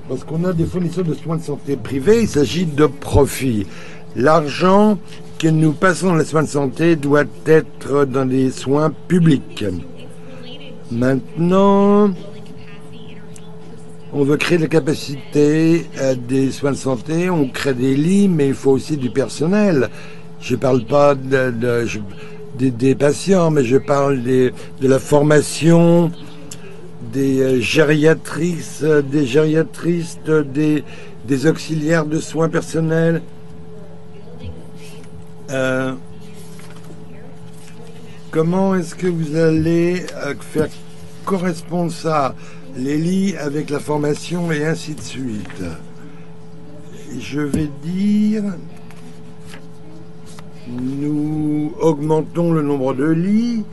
Parce qu'on a des fournisseurs de soins de santé privés, il s'agit de profit. L'argent que nous passons dans les soins de santé doit être dans des soins publics. Maintenant, on veut créer de la capacité des soins de santé, on crée des lits, mais il faut aussi du personnel. Je ne parle pas des patients, mais je parle de la formation des gériatristes, des auxiliaires de soins personnels. Comment est-ce que vous allez faire correspondre ça, les lits avec la formation et ainsi de suite? Je vais dire, nous augmentons le nombre de lits,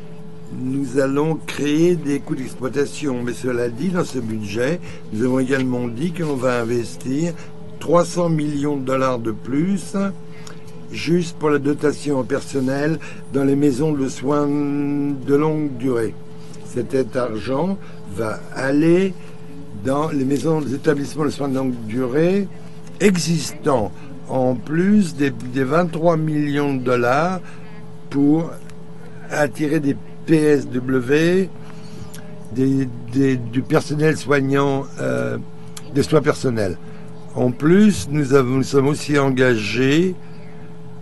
nous allons créer des coûts d'exploitation. Mais cela dit, dans ce budget, nous avons également dit qu'on va investir 300 millions de dollars de plus juste pour la dotation personnelle dans les maisons de soins de longue durée. Cet argent va aller dans les maisons, les établissements de soins de longue durée existants, en plus des 23 millions de dollars pour attirer des PSW, du personnel soignant, des soins personnels. En plus, nous sommes aussi engagés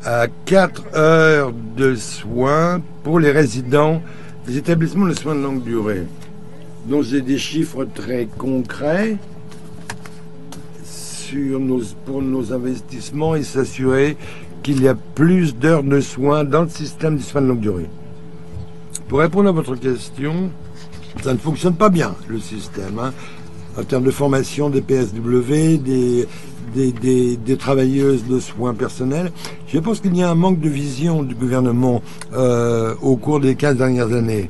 à 4 heures de soins pour les résidents des établissements de soins de longue durée. Donc j'ai des chiffres très concrets pour nos investissements et s'assurer qu'il y a plus d'heures de soins dans le système des soins de longue durée. Pour répondre à votre question, ça ne fonctionne pas bien, le système, hein, en termes de formation des PSW, des travailleuses de soins personnels. Je pense qu'il y a un manque de vision du gouvernement au cours des 15 dernières années.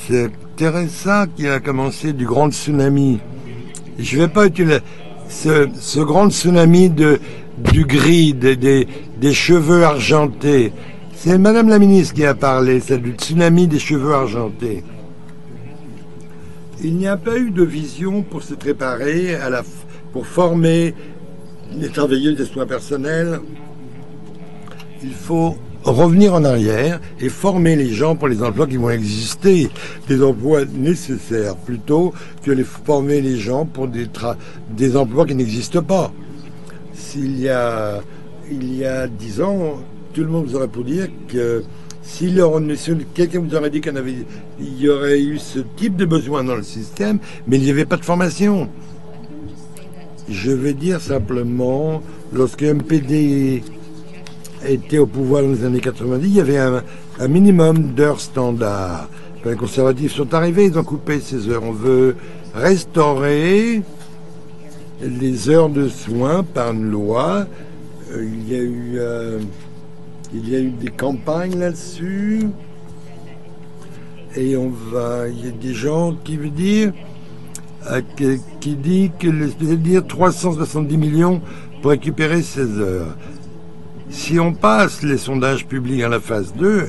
C'est Teresa qui a commencé du grand tsunami. Je ne vais pas utiliser ce grand tsunami du gris, des cheveux argentés. C'est Madame la ministre qui a parlé, c'est du tsunami des cheveux argentés. Il n'y a pas eu de vision pour se préparer pour former les travailleuses des soins personnels. Il faut revenir en arrière et former les gens pour les emplois qui vont exister, des emplois nécessaires, plutôt que former les gens pour des emplois qui n'existent pas. Il y a 10 ans, tout le monde vous aurait pu dire que si quelqu'un vous aurait dit qu'il y aurait eu ce type de besoin dans le système, mais il n'y avait pas de formation. Je vais dire simplement, lorsque MPD était au pouvoir dans les années 90, il y avait un minimum d'heures standards. Quand les conservatifs sont arrivés, ils ont coupé ces heures. On veut restaurer les heures de soins par une loi. Il y a eu des campagnes là-dessus. Et il y a des gens qui veulent dire qui dit que c'est-à-dire 370 millions pour récupérer ces heures. Si on passe les sondages publics à la phase 2,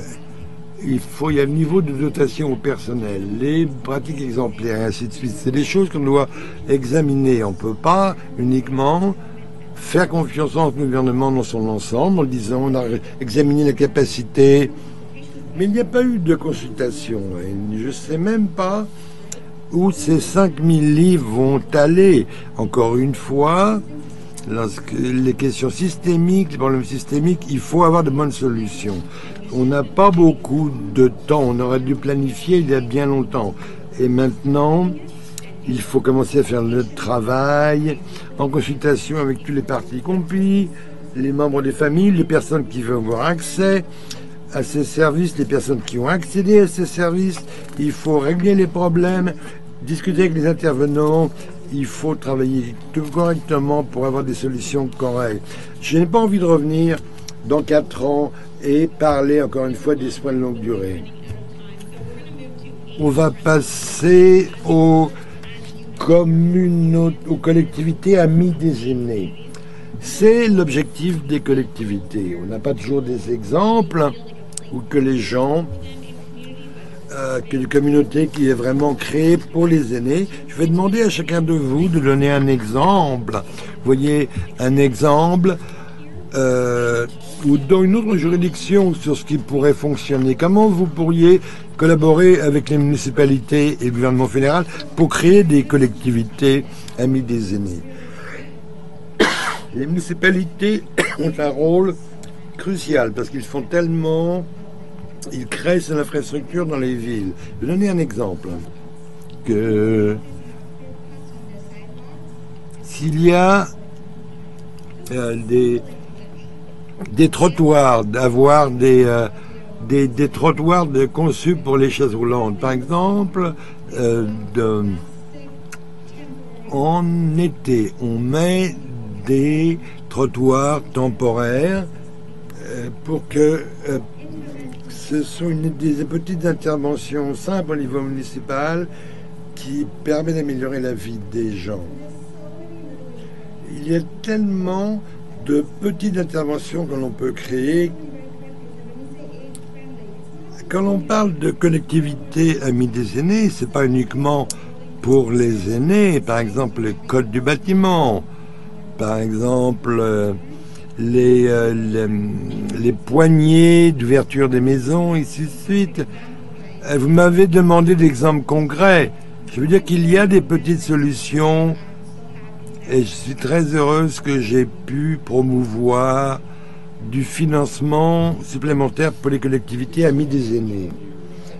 il y a le niveau de dotation au personnel, les pratiques exemplaires, et ainsi de suite. C'est des choses qu'on doit examiner. On ne peut pas uniquement faire confiance au gouvernement dans son ensemble en disant on a examiné la capacité. Mais il n'y a pas eu de consultation. Et je ne sais même pas où ces 5000 livres vont aller. Encore une fois, lorsque les questions systémiques, les problèmes systémiques, il faut avoir de bonnes solutions. On n'a pas beaucoup de temps, on aurait dû planifier il y a bien longtemps. Et maintenant, il faut commencer à faire le travail en consultation avec tous les parties compris, les membres des familles, les personnes qui veulent avoir accès à ces services, les personnes qui ont accédé à ces services. Il faut régler les problèmes, discuter avec les intervenants. Il faut travailler tout correctement pour avoir des solutions correctes. Je n'ai pas envie de revenir dans 4 ans et parler encore une fois des soins de longue durée. On va passer aux collectivités amies des aînés. C'est l'objectif des collectivités. On n'a pas toujours des exemples où que les gens, que les communautés qui est vraiment créée pour les aînés. Je vais demander à chacun de vous de donner un exemple. Vous voyez, un exemple ou dans une autre juridiction sur ce qui pourrait fonctionner. Comment vous pourriez collaborer avec les municipalités et le gouvernement fédéral pour créer des collectivités amies des aînés? Les municipalités ont un rôle crucial parce qu'ils font tellement, ils créent cette infrastructure dans les villes. Je vais donner un exemple. Que s'il y a des trottoirs, d'avoir des trottoirs conçus pour les chaises roulantes, par exemple, en été, on met des trottoirs temporaires pour que ce soit des petites interventions simples au niveau municipal qui permettent d'améliorer la vie des gens. Il y a tellement de petites interventions que l'on peut créer. Quand on parle de collectivité amie des aînés, c'est pas uniquement pour les aînés, par exemple le code du bâtiment, par exemple les poignées d'ouverture des maisons, et ainsi de suite. Vous m'avez demandé d'exemples concrets. Je veux dire qu'il y a des petites solutions et je suis très heureuse que j'ai pu promouvoir du financement supplémentaire pour les collectivités amies des aînés.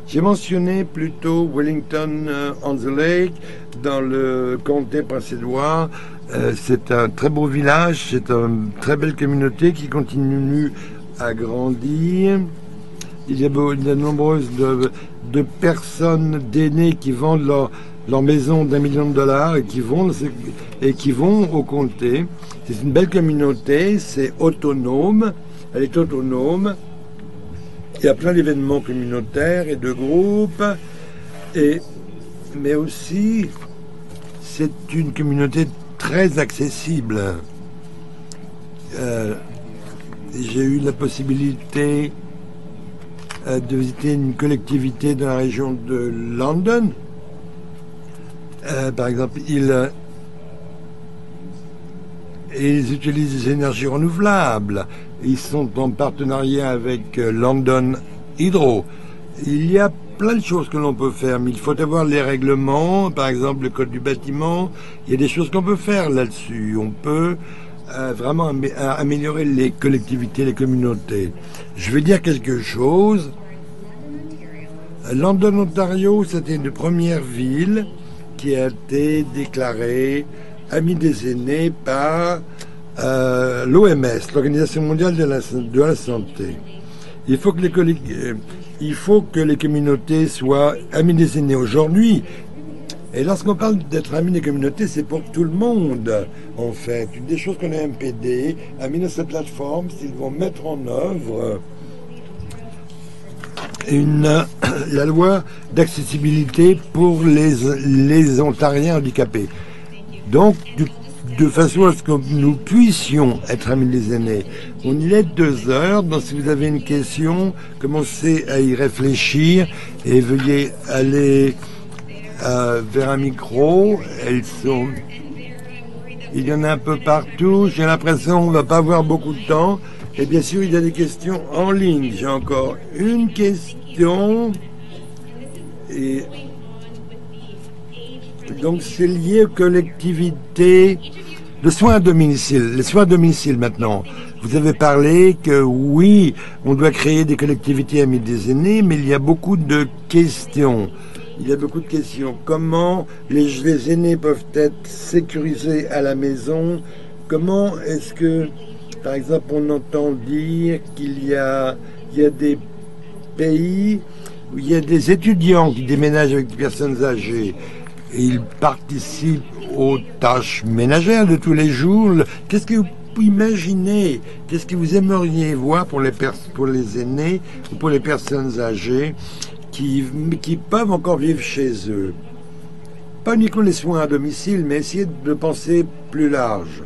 J'ai mentionné plutôt Wellington on the Lake dans le comté Prince-Édouard. C'est un très beau village, c'est une très belle communauté qui continue à grandir. Il y a de nombreuses de personnes, d'aînés qui vendent leur maison d'1 million de dollars et qui vont au comté. C'est une belle communauté, c'est autonome, elle est autonome. Il y a plein d'événements communautaires et de groupes, mais aussi c'est une communauté très accessible. J'ai eu la possibilité de visiter une collectivité dans la région de London. Par exemple, ils utilisent des énergies renouvelables. Ils sont en partenariat avec London Hydro. Il y a plein de choses que l'on peut faire, mais il faut avoir les règlements, par exemple le code du bâtiment. Il y a des choses qu'on peut faire là-dessus. On peut vraiment améliorer les collectivités, les communautés. Je vais dire quelque chose. London, Ontario, c'était une première ville qui a été déclarée amie des aînés par l'OMS, l'Organisation mondiale de la santé. Il faut que les communautés soient amies des aînés aujourd'hui. Et lorsqu'on parle d'être amis des communautés, c'est pour tout le monde, en fait. Une des choses qu'on a MPD, amis de cette plateforme, s'ils vont mettre en œuvre la loi d'accessibilité pour les Ontariens handicapés. Donc, de façon à ce que nous puissions être amis des aînés. On y est 2 heures, donc si vous avez une question, commencez à y réfléchir et veuillez aller vers un micro. Il y en a un peu partout. J'ai l'impression qu'on ne va pas avoir beaucoup de temps. Et bien sûr, il y a des questions en ligne. J'ai encore une question. Et donc, c'est lié aux collectivités de soins à domicile. Les soins à domicile, maintenant. Vous avez parlé que, oui, on doit créer des collectivités amies des aînés, mais il y a beaucoup de questions. il y a beaucoup de questions. Comment les aînés peuvent être sécurisés à la maison? Comment est-ce que, par exemple, on entend dire il y a des pays où il y a des étudiants qui déménagent avec des personnes âgées et ils participent aux tâches ménagères de tous les jours. Qu'est-ce que vous imaginez? Qu'est-ce que vous aimeriez voir pour les aînés ou pour les personnes âgées qui peuvent encore vivre chez eux? Pas uniquement les soins à domicile, mais essayer de penser plus large.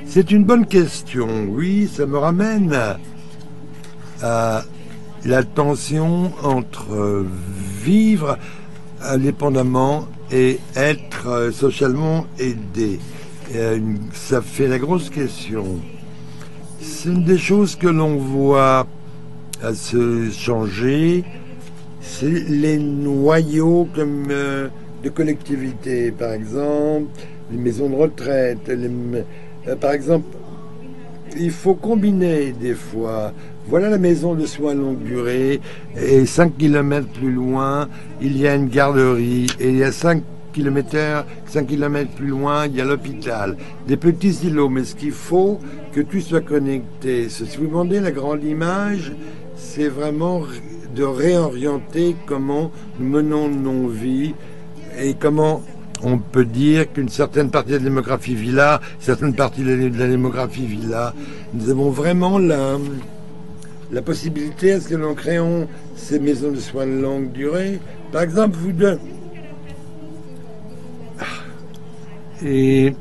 C'est une bonne question. Oui, ça me ramène à la tension entre vivre indépendamment et être socialement aidé. Ça fait la grosse question. C'est une des choses que l'on voit se changer. C'est les noyaux comme de collectivités, par exemple, les maisons de retraite. Par exemple, il faut combiner des fois. Voilà la maison de soins longue durée, et 5 km plus loin, il y a une garderie, et il y a 5 km plus loin, il y a l'hôpital. Des petits îlots, mais ce qu'il faut, que tout soit connecté. Si vous demandez la grande image, c'est vraiment de réorienter comment nous menons nos vies et comment on peut dire qu'une certaine partie de la démographie vit là, certaine partie de la démographie vit là. Nous avons vraiment la possibilité à ce que nous créons ces maisons de soins de longue durée. Par exemple, vous deux. Et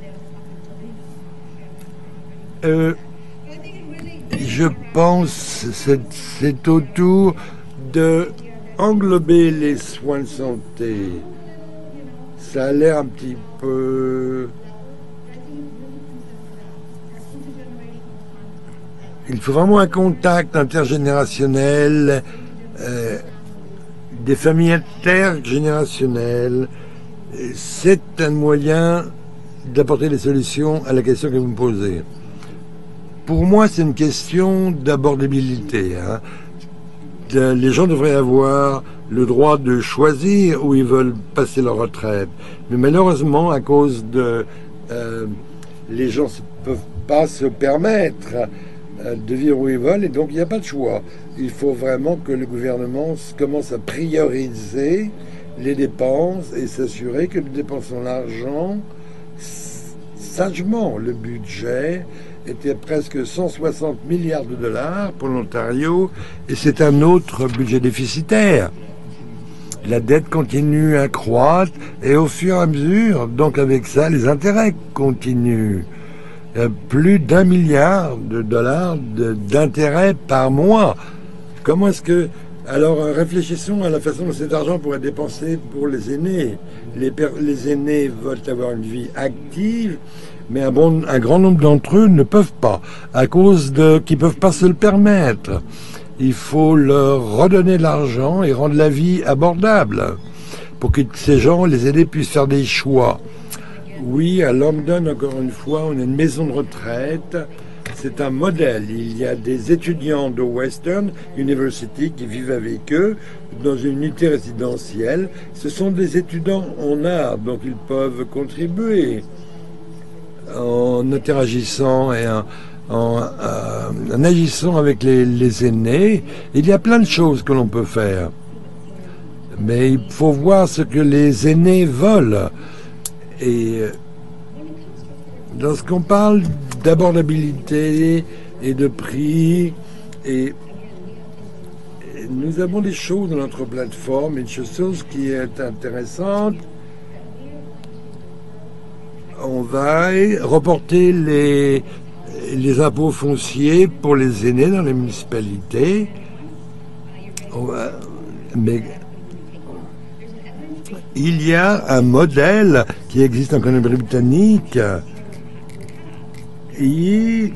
je pense que c'est autour de englober les soins de santé. Ça a l'air un petit peu... Il faut vraiment un contact intergénérationnel, des familles intergénérationnelles. C'est un moyen d'apporter des solutions à la question que vous me posez. Pour moi, c'est une question d'abordabilité. Les gens devraient avoir le droit de choisir où ils veulent passer leur retraite. Mais malheureusement, à cause de... les gens ne peuvent pas se permettre de vivre où ils veulent, et donc il n'y a pas de choix. Il faut vraiment que le gouvernement commence à prioriser les dépenses et s'assurer que nous dépensons l'argent sagement. Le budget était presque 160 milliards de dollars pour l'Ontario, et c'est un autre budget déficitaire. La dette continue à croître, et au fur et à mesure, donc avec ça, les intérêts continuent. Plus d'1 milliard de dollars d'intérêts par mois. Comment est-ce que... Alors réfléchissons à la façon dont cet argent pourrait être dépensé pour les aînés. Les aînés veulent avoir une vie active, mais un grand nombre d'entre eux ne peuvent pas, à cause qu'ils ne peuvent pas se le permettre. Il faut leur redonner de l'argent et rendre la vie abordable, pour que ces gens, les aînés, puissent faire des choix. Oui, à London, encore une fois, on a une maison de retraite. C'est un modèle. Il y a des étudiants de Western University qui vivent avec eux dans une unité résidentielle. Ce sont des étudiants en art, donc ils peuvent contribuer en interagissant et en agissant avec les aînés. Il y a plein de choses que l'on peut faire. Mais il faut voir ce que les aînés veulent. Et lorsqu'on parle d'abordabilité et de prix, et nous avons des choses dans notre plateforme, une chose qui est intéressante, on va reporter les impôts fonciers pour les aînés dans les municipalités, mais il y a un modèle qui existe en Colombie-Britannique et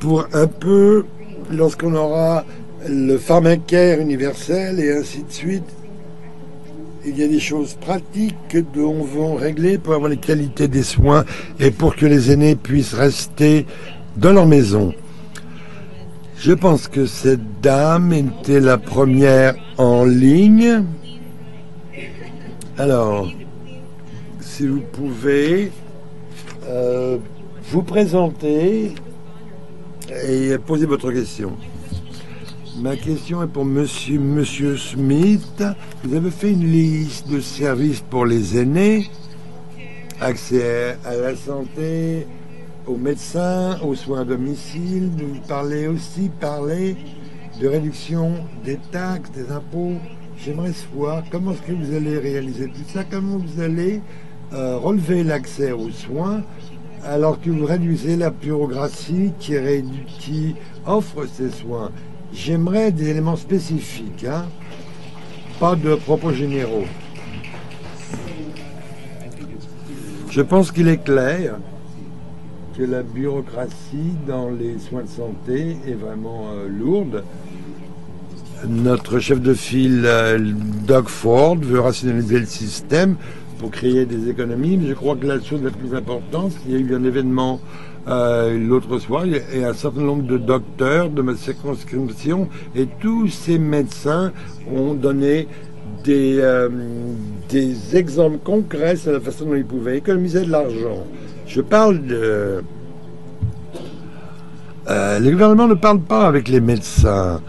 pour un peu, lorsqu'on aura le pharmacare universel et ainsi de suite, il y a des choses pratiques que l'on va régler pour avoir les qualités des soins et pour que les aînés puissent rester dans leur maison. Je pense que cette dame était la première en ligne. Alors, si vous pouvez vous présenter et poser votre question. Ma question est pour Monsieur Smith. Vous avez fait une liste de services pour les aînés, accès à la santé, aux médecins, aux soins à domicile. Vous parlez aussi de réduction des taxes, des impôts. J'aimerais savoir comment est-ce que vous allez réaliser tout ça, comment vous allez relever l'accès aux soins alors que vous réduisez la bureaucratie qui offre ces soins. J'aimerais des éléments spécifiques, hein, pas de propos généraux. Je pense qu'il est clair que la bureaucratie dans les soins de santé est vraiment lourde. Notre chef de file, Doug Ford, veut rationaliser le système pour créer des économies, mais je crois que la chose la plus importante, il y a eu un événement l'autre soir, et un certain nombre de docteurs de ma circonscription, et tous ces médecins ont donné des exemples concrets sur la façon dont ils pouvaient économiser de l'argent. Je parle de... le gouvernement ne parle pas avec les médecins,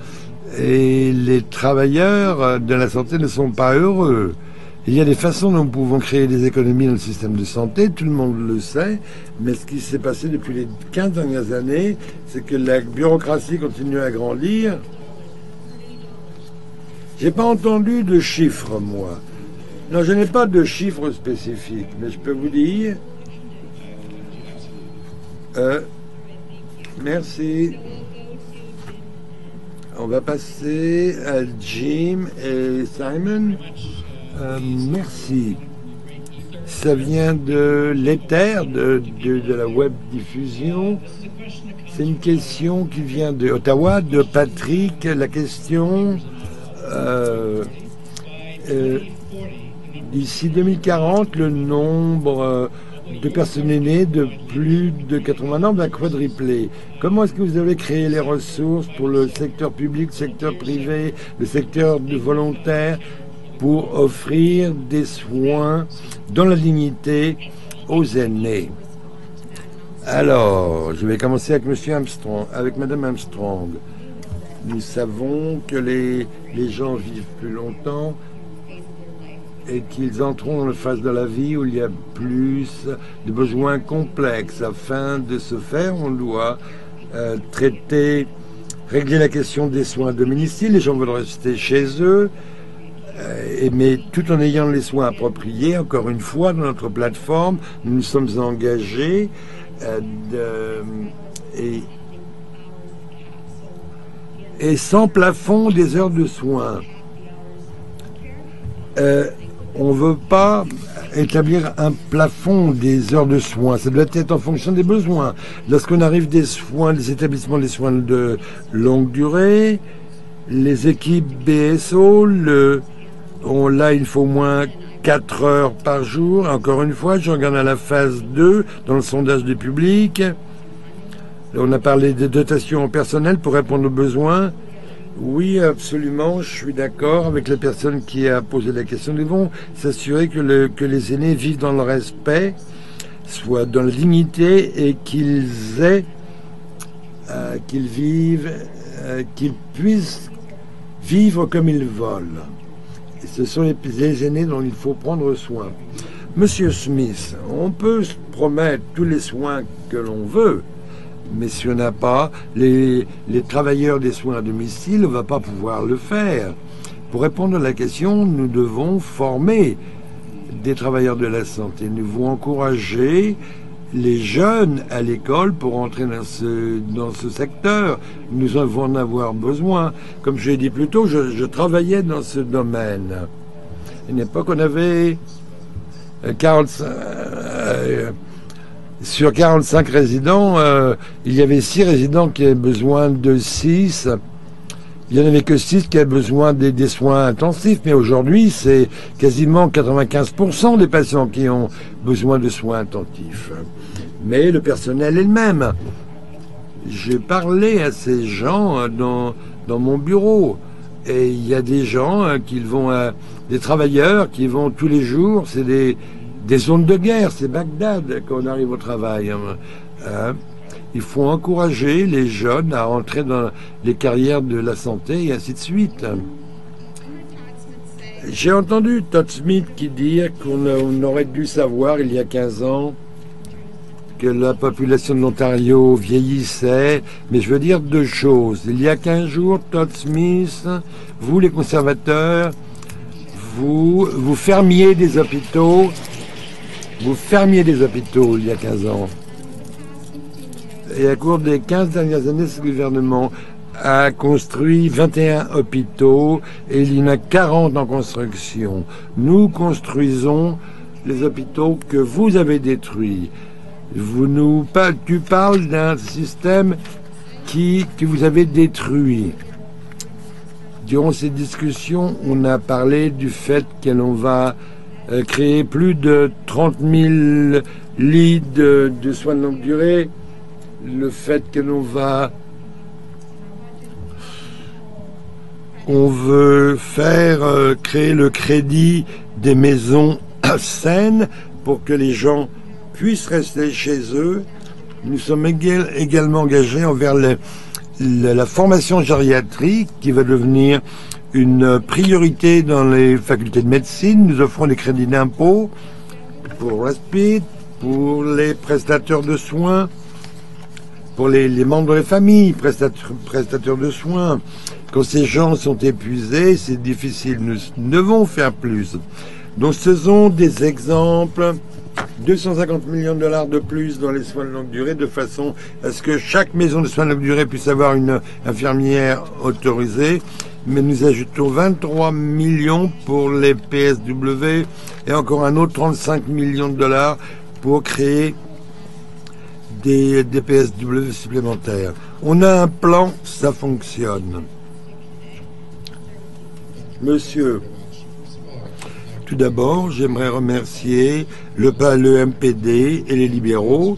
et les travailleurs de la santé ne sont pas heureux. Il y a des façons dont nous pouvons créer des économies dans le système de santé, tout le monde le sait, mais ce qui s'est passé depuis les 15 dernières années, c'est que la bureaucratie continue à grandir. J'ai pas entendu de chiffres, moi. Non, je n'ai pas de chiffres spécifiques, mais je peux vous dire... merci. On va passer à Jim et Simon. Merci. Ça vient de l'Ether, de la web diffusion. C'est une question qui vient de Ottawa, de Patrick. La question, d'ici 2040, le nombre de personnes aînées de plus de 80 ans va quadrupler. Comment est-ce que vous avez créé les ressources pour le secteur public, le secteur privé, le secteur volontaire pour offrir des soins dans la dignité aux aînés? Alors, je vais commencer avec Monsieur Armstrong, avec Madame Armstrong. Nous savons que les gens vivent plus longtemps et qu'ils entreront dans la phase de la vie où il y a plus de besoins complexes. Afin de ce faire, on doit régler la question des soins à domicile. Les gens veulent rester chez eux, mais tout en ayant les soins appropriés. Encore une fois, dans notre plateforme, nous nous sommes engagés et sans plafond des heures de soins. On ne veut pas établir un plafond des heures de soins. Ça doit être en fonction des besoins. Lorsqu'on arrive des établissements des soins de longue durée, les équipes BSO, là, il faut au moins 4 heures par jour. Encore une fois, je regarde à la phase 2 dans le sondage du public. On a parlé des dotations en personnel pour répondre aux besoins. Oui, absolument, je suis d'accord avec la personne qui a posé la question. Nous devons s'assurer que les aînés vivent dans le respect, soit dans la dignité, et qu'ils puissent vivre comme ils veulent. Et ce sont les aînés dont il faut prendre soin. Monsieur Smith, on peut se promettre tous les soins que l'on veut, mais si on n'a pas les travailleurs des soins à domicile, on ne va pas pouvoir le faire. Pour répondre à la question, nous devons former des travailleurs de la santé. Nous devons encourager les jeunes à l'école pour entrer dans ce secteur. Nous devons en avoir besoin. Comme je l'ai dit plus tôt, je travaillais dans ce domaine. À une époque, on avait 45... Sur 45 résidents, il y avait 6 résidents qui avaient besoin de 6. Il n'y en avait que 6 qui avaient besoin des soins intensifs. Mais aujourd'hui, c'est quasiment 95% des patients qui ont besoin de soins intensifs. Mais le personnel est le même. j'ai parlé à ces gens dans mon bureau. Et il y a des gens qui vont, des travailleurs qui vont tous les jours, c'est des zones de guerre, c'est Bagdad quand on arrive au travail. Il faut encourager les jeunes à entrer dans les carrières de la santé et ainsi de suite. J'ai entendu Todd Smith qui dit qu'on aurait dû savoir il y a 15 ans que la population de l'Ontario vieillissait, mais je veux dire deux choses. Il y a 15 jours, Todd Smith, vous les conservateurs, vous fermiez des hôpitaux, il y a 15 ans. Et à cours des 15 dernières années, ce gouvernement a construit 21 hôpitaux et il y en a 40 en construction. Nous construisons les hôpitaux que vous avez détruits. Tu parles d'un système que vous avez détruit. Durant ces discussions, on a parlé du fait que l'on va créer plus de 30 000 lits de soins de longue durée. Le fait que on veut faire créer le crédit des maisons saines pour que les gens puissent rester chez eux. Nous sommes également engagés envers la formation gériatrique qui va devenir une priorité dans les facultés de médecine. Nous offrons des crédits d'impôt pour Respite, pour les prestataires de soins, pour les membres des familles, prestataires de soins. Quand ces gens sont épuisés, c'est difficile. Nous devons faire plus. Donc ce sont des exemples. 250 millions de dollars de plus dans les soins de longue durée, de façon à ce que chaque maison de soins de longue durée puisse avoir une infirmière autorisée. Mais nous ajoutons 23 millions pour les PSW et encore un autre 35 millions de dollars pour créer des PSW supplémentaires. On a un plan, ça fonctionne. Monsieur, tout d'abord, j'aimerais remercier le MPD et les libéraux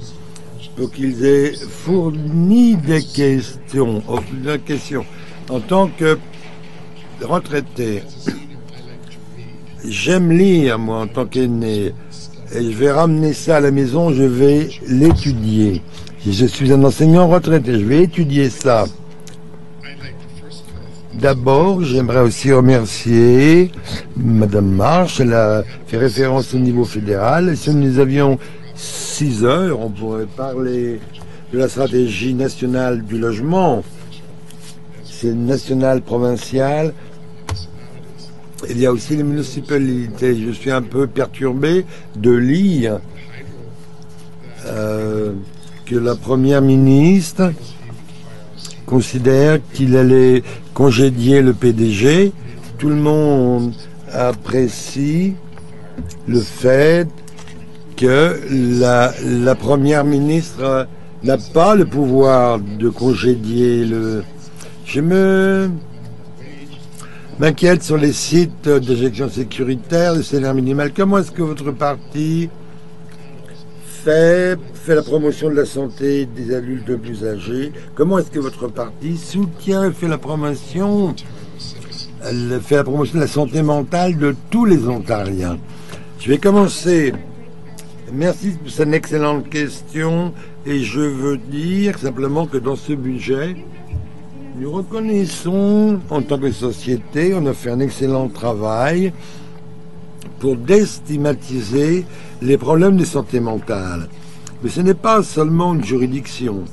pour qu'ils aient fourni des questions. En tant que retraité, j'aime lire, moi, en tant qu'aîné, et je vais ramener ça à la maison, je vais l'étudier. Si je suis un enseignant retraité, je vais étudier ça. D'abord, j'aimerais aussi remercier Madame Marsh. Elle a fait référence au niveau fédéral. Si nous avions 6 heures, on pourrait parler de la stratégie nationale du logement. C'est national, provincial. Il y a aussi les municipalités. Je suis un peu perturbé de lire que la première ministre considère qu'il allait congédier le PDG. Tout le monde apprécie le fait que la première ministre n'a pas le pouvoir de congédier le... Je m'inquiète sur les sites d'éjection sécuritaire, le salaire minimal. Comment est-ce que votre parti fait la promotion de la santé des adultes plus âgés? Comment est-ce que votre parti soutient et fait la promotion de la santé mentale de tous les Ontariens? Je vais commencer. Merci pour cette excellente question et je veux dire simplement que dans ce budget, nous reconnaissons en tant que société, on a fait un excellent travail pour déstigmatiser les problèmes de santé mentale. Mais ce n'est pas seulement une juridiction.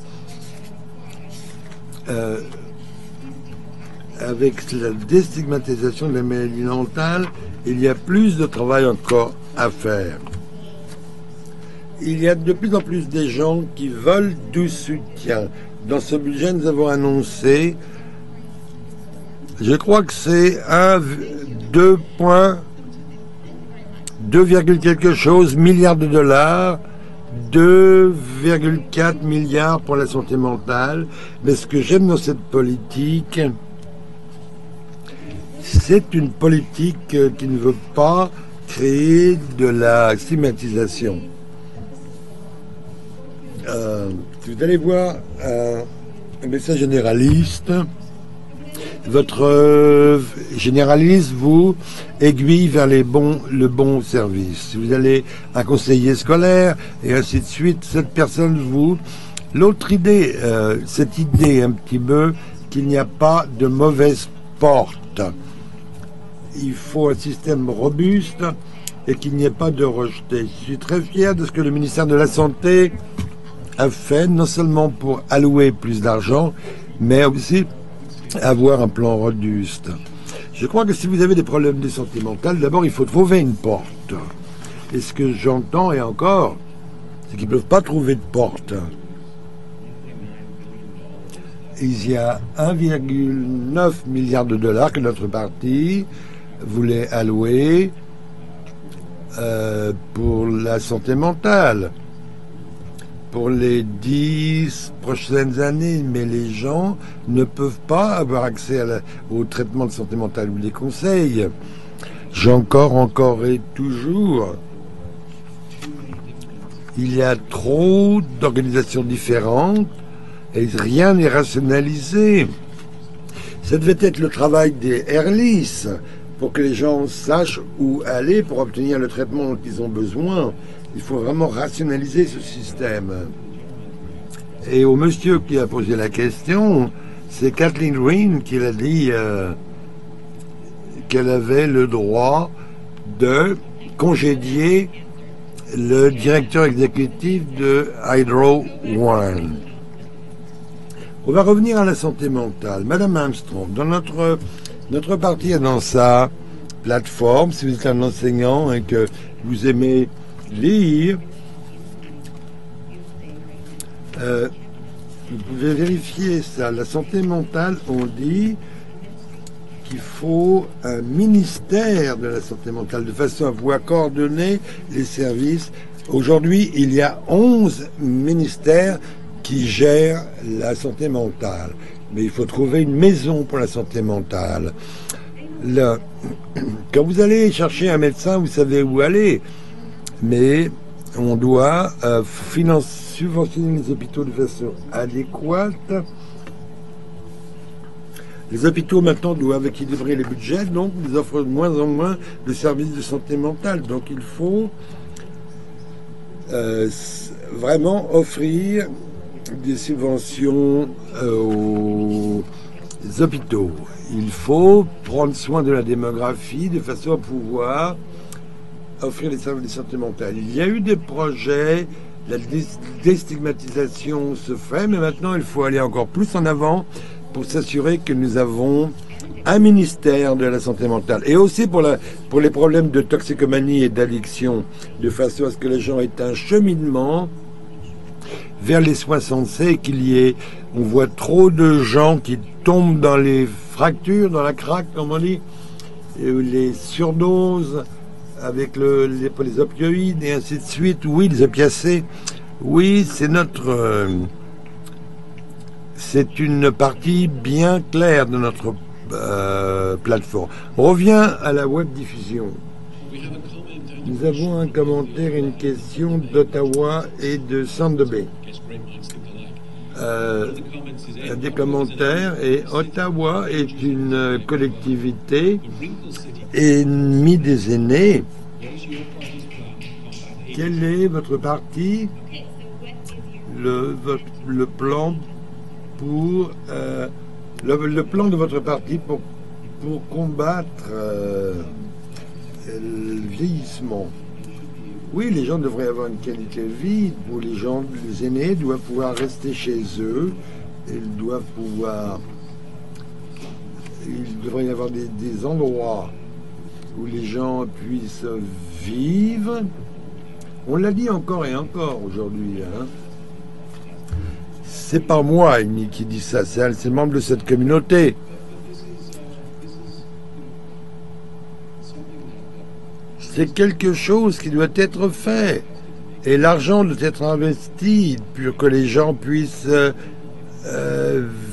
Avec la déstigmatisation de la maladie mentale, il y a plus de travail encore à faire. Il y a de plus en plus de gens qui veulent du soutien. Dans ce budget, nous avons annoncé, je crois que c'est 2 quelque chose milliards de dollars, 2,4 milliards pour la santé mentale. Mais ce que j'aime dans cette politique, c'est une politique qui ne veut pas créer de la stigmatisation. Vous allez voir médecin généraliste. Votre généraliste vous aiguille vers le bon service. Si vous allez un conseiller scolaire et ainsi de suite, cette personne vous... L'autre idée, cette idée un petit peu qu'il n'y a pas de mauvaise porte. Il faut un système robuste et qu'il n'y ait pas de rejeté. Je suis très fier de ce que le ministère de la Santé a fait, non seulement pour allouer plus d'argent, mais aussi avoir un plan robuste. Je crois que si vous avez des problèmes de santé mentale, d'abord il faut trouver une porte. Et ce que j'entends, et encore, c'est qu'ils ne peuvent pas trouver de porte. Il y a 1,9 milliard de dollars que notre parti voulait allouer pour la santé mentale pour les 10 prochaines années, mais les gens ne peuvent pas avoir accès au traitement de santé mentale ou les conseils. J'ai encore et toujours, il y a trop d'organisations différentes et rien n'est rationalisé. Ça devait être le travail des Airlis pour que les gens sachent où aller pour obtenir le traitement dont ils ont besoin. Il faut vraiment rationaliser ce système. Et au monsieur qui a posé la question, c'est Kathleen Green qui a dit qu'elle avait le droit de congédier le directeur exécutif de Hydro One. On va revenir à la santé mentale. Madame Armstrong, dans notre parti, dans sa plateforme, si vous êtes un enseignant et que vous aimez lire, vous pouvez vérifier ça. La santé mentale, on dit qu'il faut un ministère de la santé mentale de façon à pouvoir coordonner les services. Aujourd'hui, il y a 11 ministères qui gèrent la santé mentale. Mais il faut trouver une maison pour la santé mentale. Quand vous allez chercher un médecin, vous savez où aller. Mais on doit subventionner les hôpitaux de façon adéquate. Les hôpitaux maintenant doivent équilibrer les budgets, donc ils offrent de moins en moins de services de santé mentale. Donc il faut vraiment offrir des subventions aux hôpitaux. Il faut prendre soin de la démographie de façon à pouvoir offrir les services de santé mentale. Il y a eu des projets, la déstigmatisation se fait, mais maintenant il faut aller encore plus en avant pour s'assurer que nous avons un ministère de la santé mentale. Et aussi pour les problèmes de toxicomanie et d'addiction, de façon à ce que les gens aient un cheminement vers les soins sensés, on voit trop de gens qui tombent dans les fractures, dans la craque, comme on dit, et les surdoses avec les opioïdes et ainsi de suite. Oui, les opiacés. Oui, c'est une partie bien claire de notre plateforme. On revient à la web diffusion. Nous avons un commentaire et une question d'Ottawa et de Thunder Bay. Des commentaires, et Ottawa est une collectivité ennemie des aînés. Quel est votre parti, le plan pour le plan de votre parti pour combattre le vieillissement? Oui, les gens devraient avoir une qualité de vie. Pour les aînés doivent pouvoir rester chez eux. Il devrait y avoir des endroits où les gens puissent vivre. On l'a dit encore et encore aujourd'hui. Hein. C'est pas moi qui dit ça, c'est membre de cette communauté. C'est quelque chose qui doit être fait. Et l'argent doit être investi pour que les gens puissent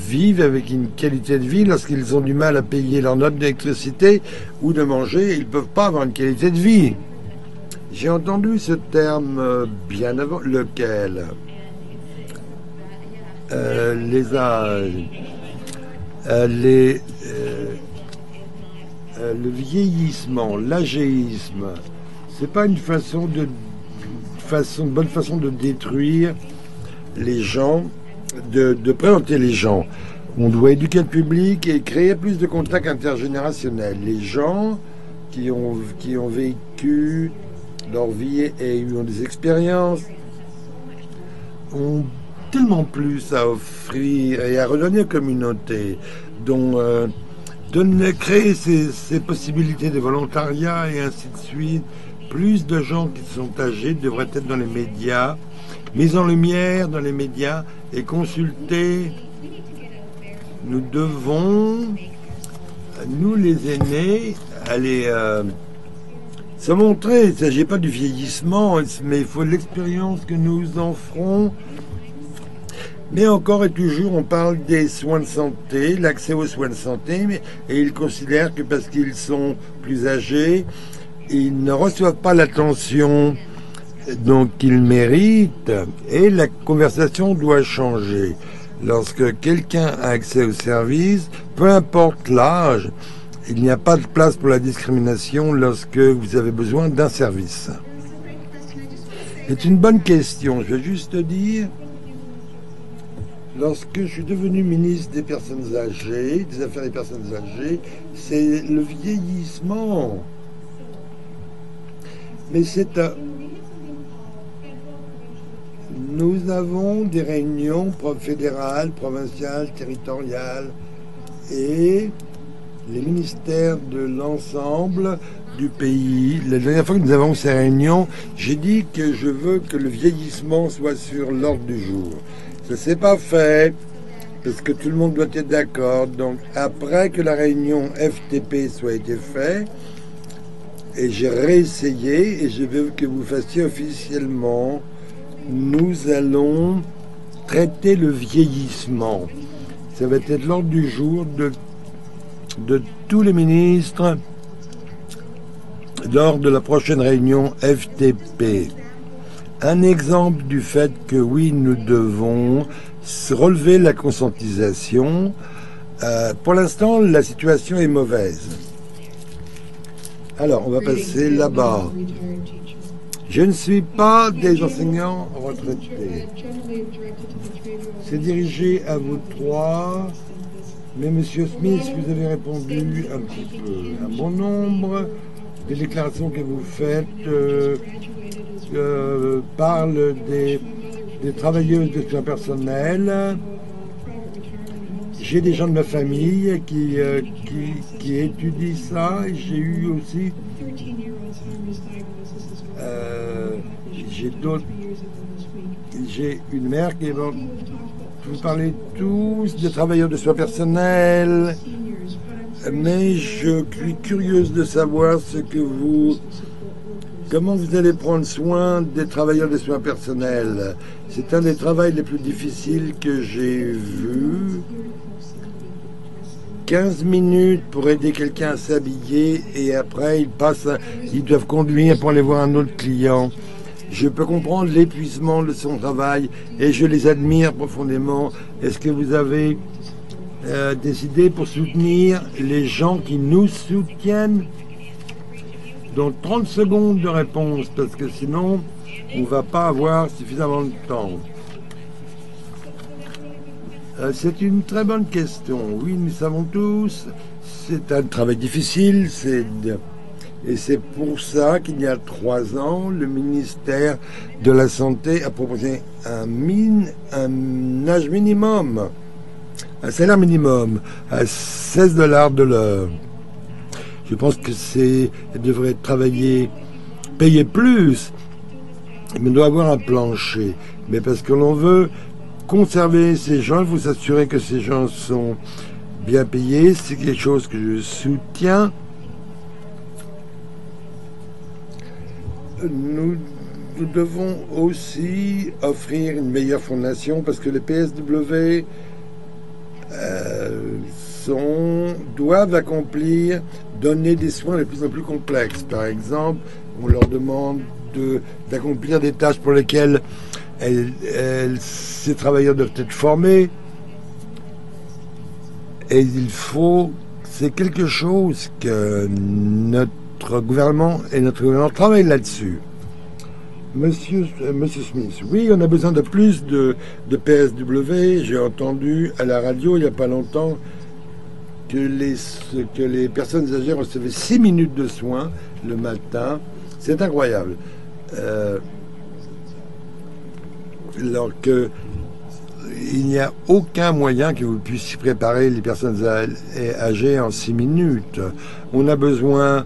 vivre avec une qualité de vie. Lorsqu'ils ont du mal à payer leur note d'électricité ou de manger, ils ne peuvent pas avoir une qualité de vie. J'ai entendu ce terme bien avant, lequel le vieillissement, l'agéisme, c'est pas une bonne façon de détruire les gens, de présenter les gens. On doit éduquer le public et créer plus de contacts intergénérationnels. Les gens qui ont vécu leur vie et ont des expériences ont tellement plus à offrir et à redonner aux communautés, dont créer ces possibilités de volontariat et ainsi de suite. Plus de gens qui sont âgés devraient être dans les médias, mis en lumière dans les médias et consultés. Nous devons, nous les aînés, aller se montrer. Il ne s'agit pas du vieillissement, mais il faut l'expérience que nous en ferons. Mais encore et toujours, on parle des soins de santé, l'accès aux soins de santé, et ils considèrent que parce qu'ils sont plus âgés, ils ne reçoivent pas l'attention qu'ils méritent, et la conversation doit changer. Lorsque quelqu'un a accès aux services, peu importe l'âge, il n'y a pas de place pour la discrimination lorsque vous avez besoin d'un service. C'est une bonne question. Je vais juste dire, lorsque je suis devenu ministre des personnes âgées, des affaires des personnes âgées, c'est le vieillissement. Mais nous avons des réunions fédérales, provinciales, territoriales et les ministères de l'ensemble du pays. La dernière fois que nous avons ces réunions, j'ai dit que je veux que le vieillissement soit sur l'ordre du jour. Ça ne s'est pas fait parce que tout le monde doit être d'accord. Donc après que la réunion FTP soit été faite, et j'ai réessayé et je veux que vous fassiez officiellement, nous allons traiter le vieillissement. Ça va être l'ordre du jour de tous les ministres lors de la prochaine réunion FTP. Un exemple du fait que oui, nous devons relever la conscientisation. Pour l'instant, la situation est mauvaise. Alors, on va passer là-bas. Je ne suis pas des enseignants retraités. C'est dirigé à vous trois. Mais Monsieur Smith, vous avez répondu un petit peu. Un bon nombre des déclarations que vous faites parlent des travailleuses de soins personnels. J'ai des gens de ma famille qui étudient ça. J'ai eu aussi j'ai une mère qui est morte. Vous parlez tous des travailleurs de soins personnels, mais je suis curieuse de savoir comment vous allez prendre soin des travailleurs de soins personnels. C'est un des travaux les plus difficiles que j'ai vu. 15 minutes pour aider quelqu'un à s'habiller et après ils doivent conduire pour aller voir un autre client. Je peux comprendre l'épuisement de son travail et je les admire profondément. Est-ce que vous avez des idées pour soutenir les gens qui nous soutiennent? Donc 30 secondes de réponse parce que sinon on ne va pas avoir suffisamment de temps. C'est une très bonne question. Oui, nous savons tous, c'est un travail difficile, et c'est pour ça qu'il y a 3 ans, le ministère de la Santé a proposé un âge minimum, un salaire minimum à $16 de l'heure. Je pense que devrait travailler, payer plus, mais doit avoir un plancher. Mais parce que l'on veut conserver ces gens, il faut s'assurer que ces gens sont bien payés. C'est quelque chose que je soutiens. Nous devons aussi offrir une meilleure formation parce que les PSW doivent donner des soins de plus en plus complexes. Par exemple, on leur demande d'accomplir des tâches pour lesquelles Ces travailleurs doivent être formés. Et c'est quelque chose que notre gouvernement travaillent là-dessus. Monsieur Smith, oui, on a besoin de plus de PSW. J'ai entendu à la radio il n'y a pas longtemps que les personnes âgées recevaient 6 minutes de soins le matin. C'est incroyable. Alors que il n'y a aucun moyen que vous puissiez préparer les personnes âgées en 6 minutes. On a besoin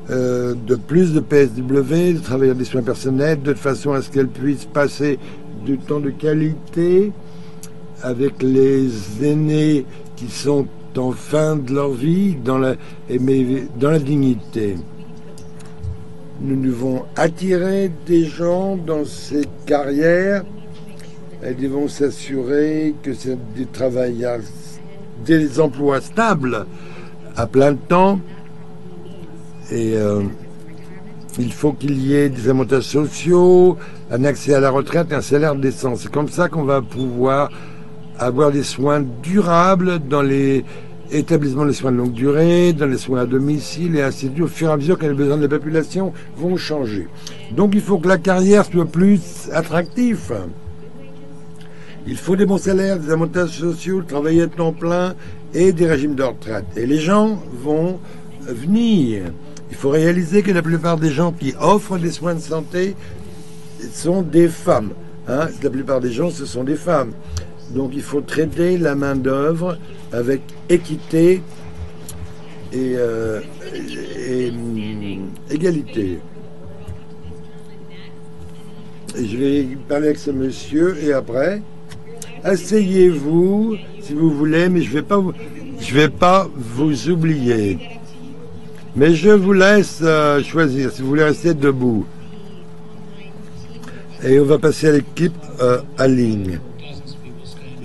de plus de PSW, de travailleurs des soins personnels, de façon à ce qu'elles puissent passer du temps de qualité avec les aînés qui sont en fin de leur vie, mais dans la dignité. Nous devons attirer des gens dans ces carrières. Elles devront s'assurer que c'est des travailleurs, des emplois stables à plein temps. Et il faut qu'il y ait des avantages sociaux, un accès à la retraite et un salaire décent. C'est comme ça qu'on va pouvoir avoir des soins durables dans les établissements de soins de longue durée, dans les soins à domicile et ainsi de suite. Au fur et à mesure que les besoins de la population vont changer. Donc il faut que la carrière soit plus attractive. Il faut des bons salaires, des avantages sociaux, travailler à temps plein et des régimes de retraite. Et les gens vont venir. Il faut réaliser que la plupart des gens qui offrent des soins de santé sont des femmes. Hein. La plupart des gens, ce sont des femmes. Donc il faut traiter la main-d'œuvre avec équité et égalité. Et je vais parler avec ce monsieur et après... Asseyez-vous si vous voulez, mais je vais pas vous oublier. Mais je vous laisse choisir si vous voulez rester debout. Et on va passer à l'équipe à ligne.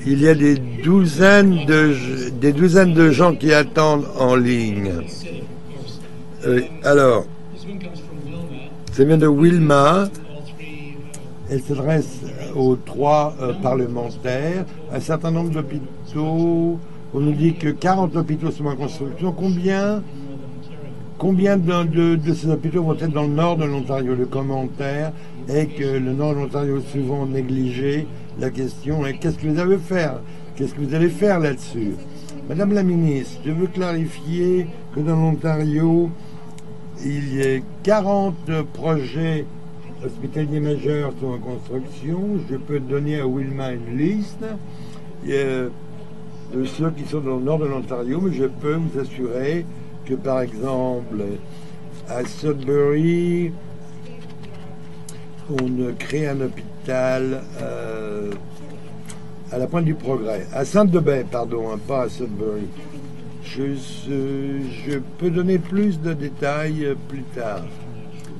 Il y a des douzaines de gens qui attendent en ligne. Alors, ça vient de Wilma. Elle s'adresse aux 3 parlementaires, un certain nombre d'hôpitaux. On nous dit que 40 hôpitaux sont en construction. Combien de ces hôpitaux vont être dans le nord de l'Ontario? Le commentaire est que le nord de l'Ontario est souvent négligé. La question est qu'est-ce que vous allez faire? Qu'est-ce que vous allez faire là-dessus? Madame la ministre, je veux clarifier que dans l'Ontario, il y a 40 projets hospitaliers majeurs sont en construction. Je peux donner à Wilma une liste de ceux qui sont dans le nord de l'Ontario, mais je peux vous assurer que, par exemple, à Sudbury, on crée un hôpital à la Pointe du Progrès, à Sainte-de-Baie, pardon, hein, pas à Sudbury. Je peux donner plus de détails plus tard.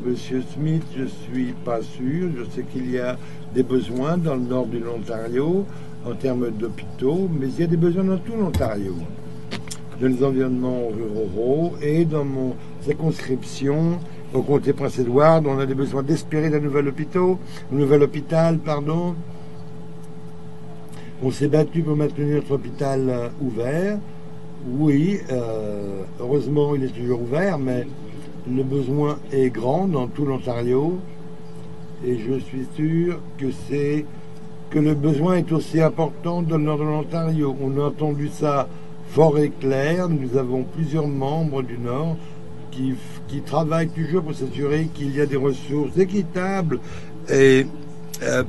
Monsieur Smith, je suis pas sûr. Je sais qu'il y a des besoins dans le nord de l'Ontario en termes d'hôpitaux, mais il y a des besoins dans tout l'Ontario, dans les environnements ruraux et dans mon circonscription au comté Prince-Édouard, on a des besoins d'espérer d'un nouvel hôpital. On s'est battu pour maintenir notre hôpital ouvert. Oui, heureusement, il est toujours ouvert, mais le besoin est grand dans tout l'Ontario et je suis sûr que le besoin est aussi important dans le nord de l'Ontario. On a entendu ça fort et clair. Nous avons plusieurs membres du Nord qui travaillent toujours pour s'assurer qu'il y a des ressources équitables et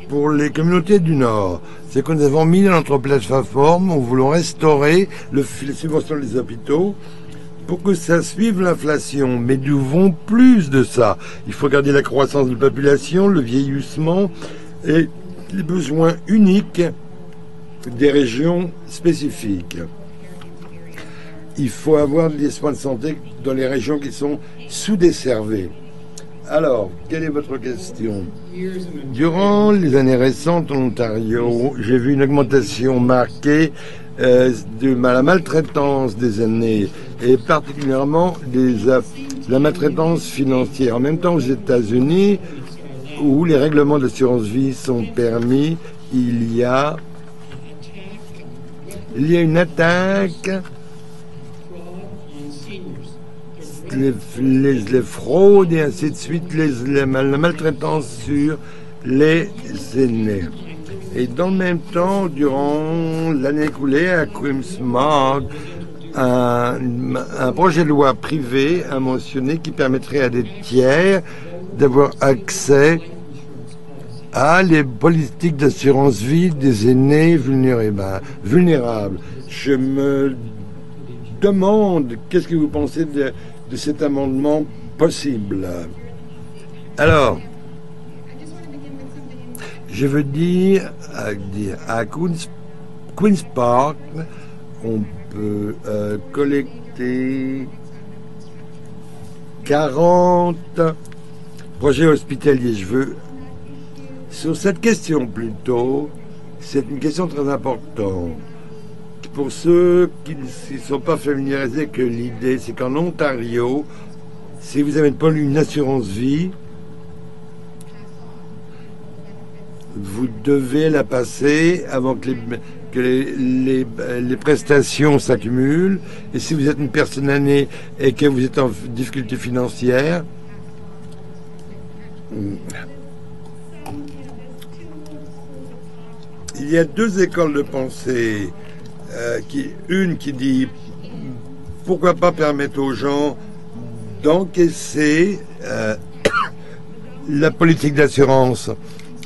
pour les communautés du Nord. C'est que nous avons mis dans notre plateforme, nous voulons restaurer les subventions des hôpitaux pour que ça suive l'inflation. Mais nous voulons plus de ça. Il faut garder la croissance de la population, le vieillissement et les besoins uniques des régions spécifiques. Il faut avoir des soins de santé dans les régions qui sont sous-desservées. Alors, quelle est votre question? Durant les années récentes en Ontario, j'ai vu une augmentation marquée de la maltraitance des aînés et particulièrement la maltraitance financière. En même temps, aux États-Unis, où les règlements d'assurance vie sont permis, il y a une attaque, les fraudes et ainsi de suite, la maltraitance sur les aînés. Et dans le même temps, durant l'année écoulée, à Queen's Park, un projet de loi privé a mentionné qui permettrait à des tiers d'avoir accès à les politiques d'assurance vie des aînés vulnérables. Je me demande qu'est-ce que vous pensez de cet amendement possible. Alors, je veux dire à Queen's Park, on peut collecter 40 projets hospitaliers. Je veux, sur cette question plutôt, c'est une question très importante. Pour ceux qui ne sont pas familiarisés, que l'idée, c'est qu'en Ontario, si vous n'avez pas une assurance vie, vous devez la passer avant que les prestations s'accumulent. Et si vous êtes une personne âgée et que vous êtes en difficulté financière, il y a deux écoles de pensée. Une qui dit pourquoi pas permettre aux gens d'encaisser la politique d'assurance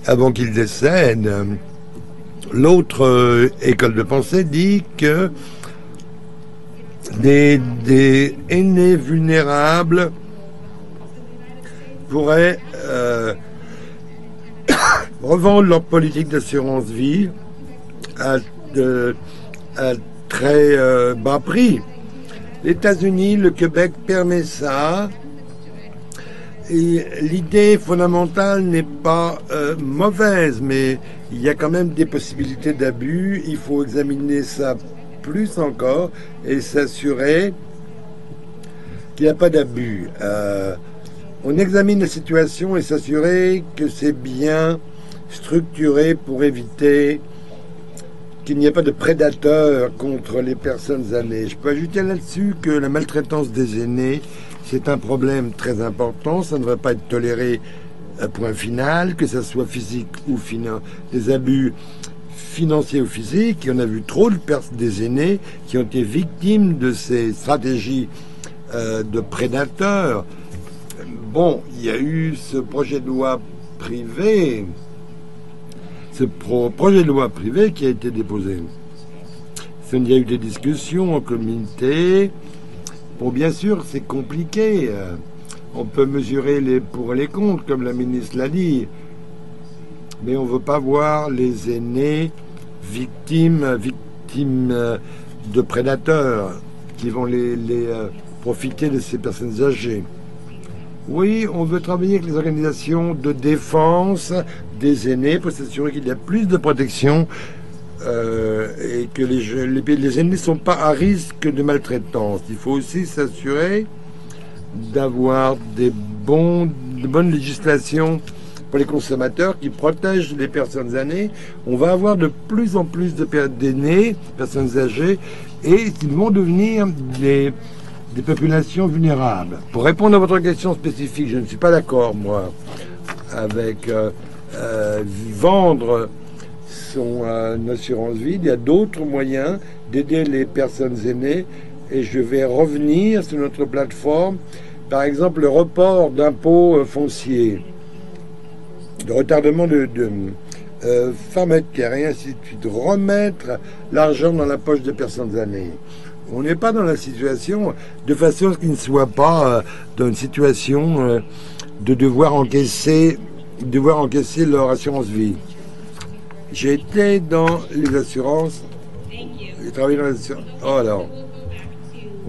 avant qu'ils décèdent. L'autre école de pensée dit que des aînés vulnérables pourraient revendre leur politique d'assurance vie à très bas prix. Les États-Unis, le Québec permet ça. Et l'idée fondamentale n'est pas mauvaise, mais il y a quand même des possibilités d'abus. Il faut examiner ça plus encore et s'assurer qu'il n'y a pas d'abus. On examine la situation et s'assurer que c'est bien structuré pour éviter qu'il n'y ait pas de prédateurs contre les personnes âgées. Je peux ajouter là-dessus que la maltraitance des aînés, c'est un problème très important. Ça ne devrait pas être toléré à point final, que ce soit physique ou des abus financiers ou physiques. Et on a vu trop des aînés qui ont été victimes de ces stratégies de prédateurs. Bon, il y a eu ce projet de loi privé, projet de loi privé qui a été déposé. Il y a eu des discussions en comité. Bon, bien sûr, c'est compliqué. On peut mesurer les pour et les contre, comme la ministre l'a dit. Mais on ne veut pas voir les aînés victimes de prédateurs qui vont profiter de ces personnes âgées. Oui, on veut travailler avec les organisations de défense des aînés pour s'assurer qu'il y a plus de protection et que les aînés ne sont pas à risque de maltraitance. Il faut aussi s'assurer d'avoir de bonnes législations pour les consommateurs qui protègent les personnes âgées. On va avoir de plus en plus d'aînés, personnes âgées, et ils vont devenir des populations vulnérables. Pour répondre à votre question spécifique, je ne suis pas d'accord, moi, avec vendre son assurance vie. Il y a d'autres moyens d'aider les personnes aînées et je vais revenir sur notre plateforme. Par exemple, le report d'impôts fonciers, de retardement de fin mètre carré, ainsi de suite. Remettre l'argent dans la poche des personnes aînées. On n'est pas dans la situation de façon à ce qu'ils ne soient pas dans une situation de devoir encaisser leur assurance vie. J'ai été dans les assurances, j'ai travaillé dans les assurances. Oh, alors,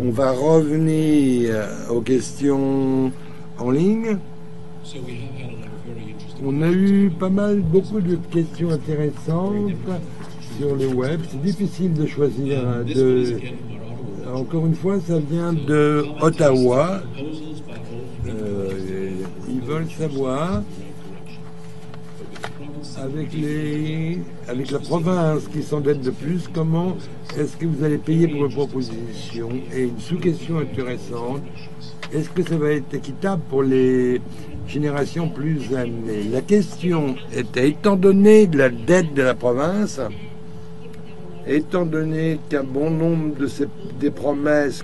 on va revenir aux questions en ligne. On a eu beaucoup de questions intéressantes sur le web. C'est difficile de choisir. Encore une fois, ça vient de Ottawa. Ils veulent savoir avec la province qui s'endette de plus, comment est-ce que vous allez payer pour vos propositions? Et une sous-question intéressante, est-ce que ça va être équitable pour les générations plus aînées? La question était, étant donné de la dette de la province, étant donné qu'un bon nombre des promesses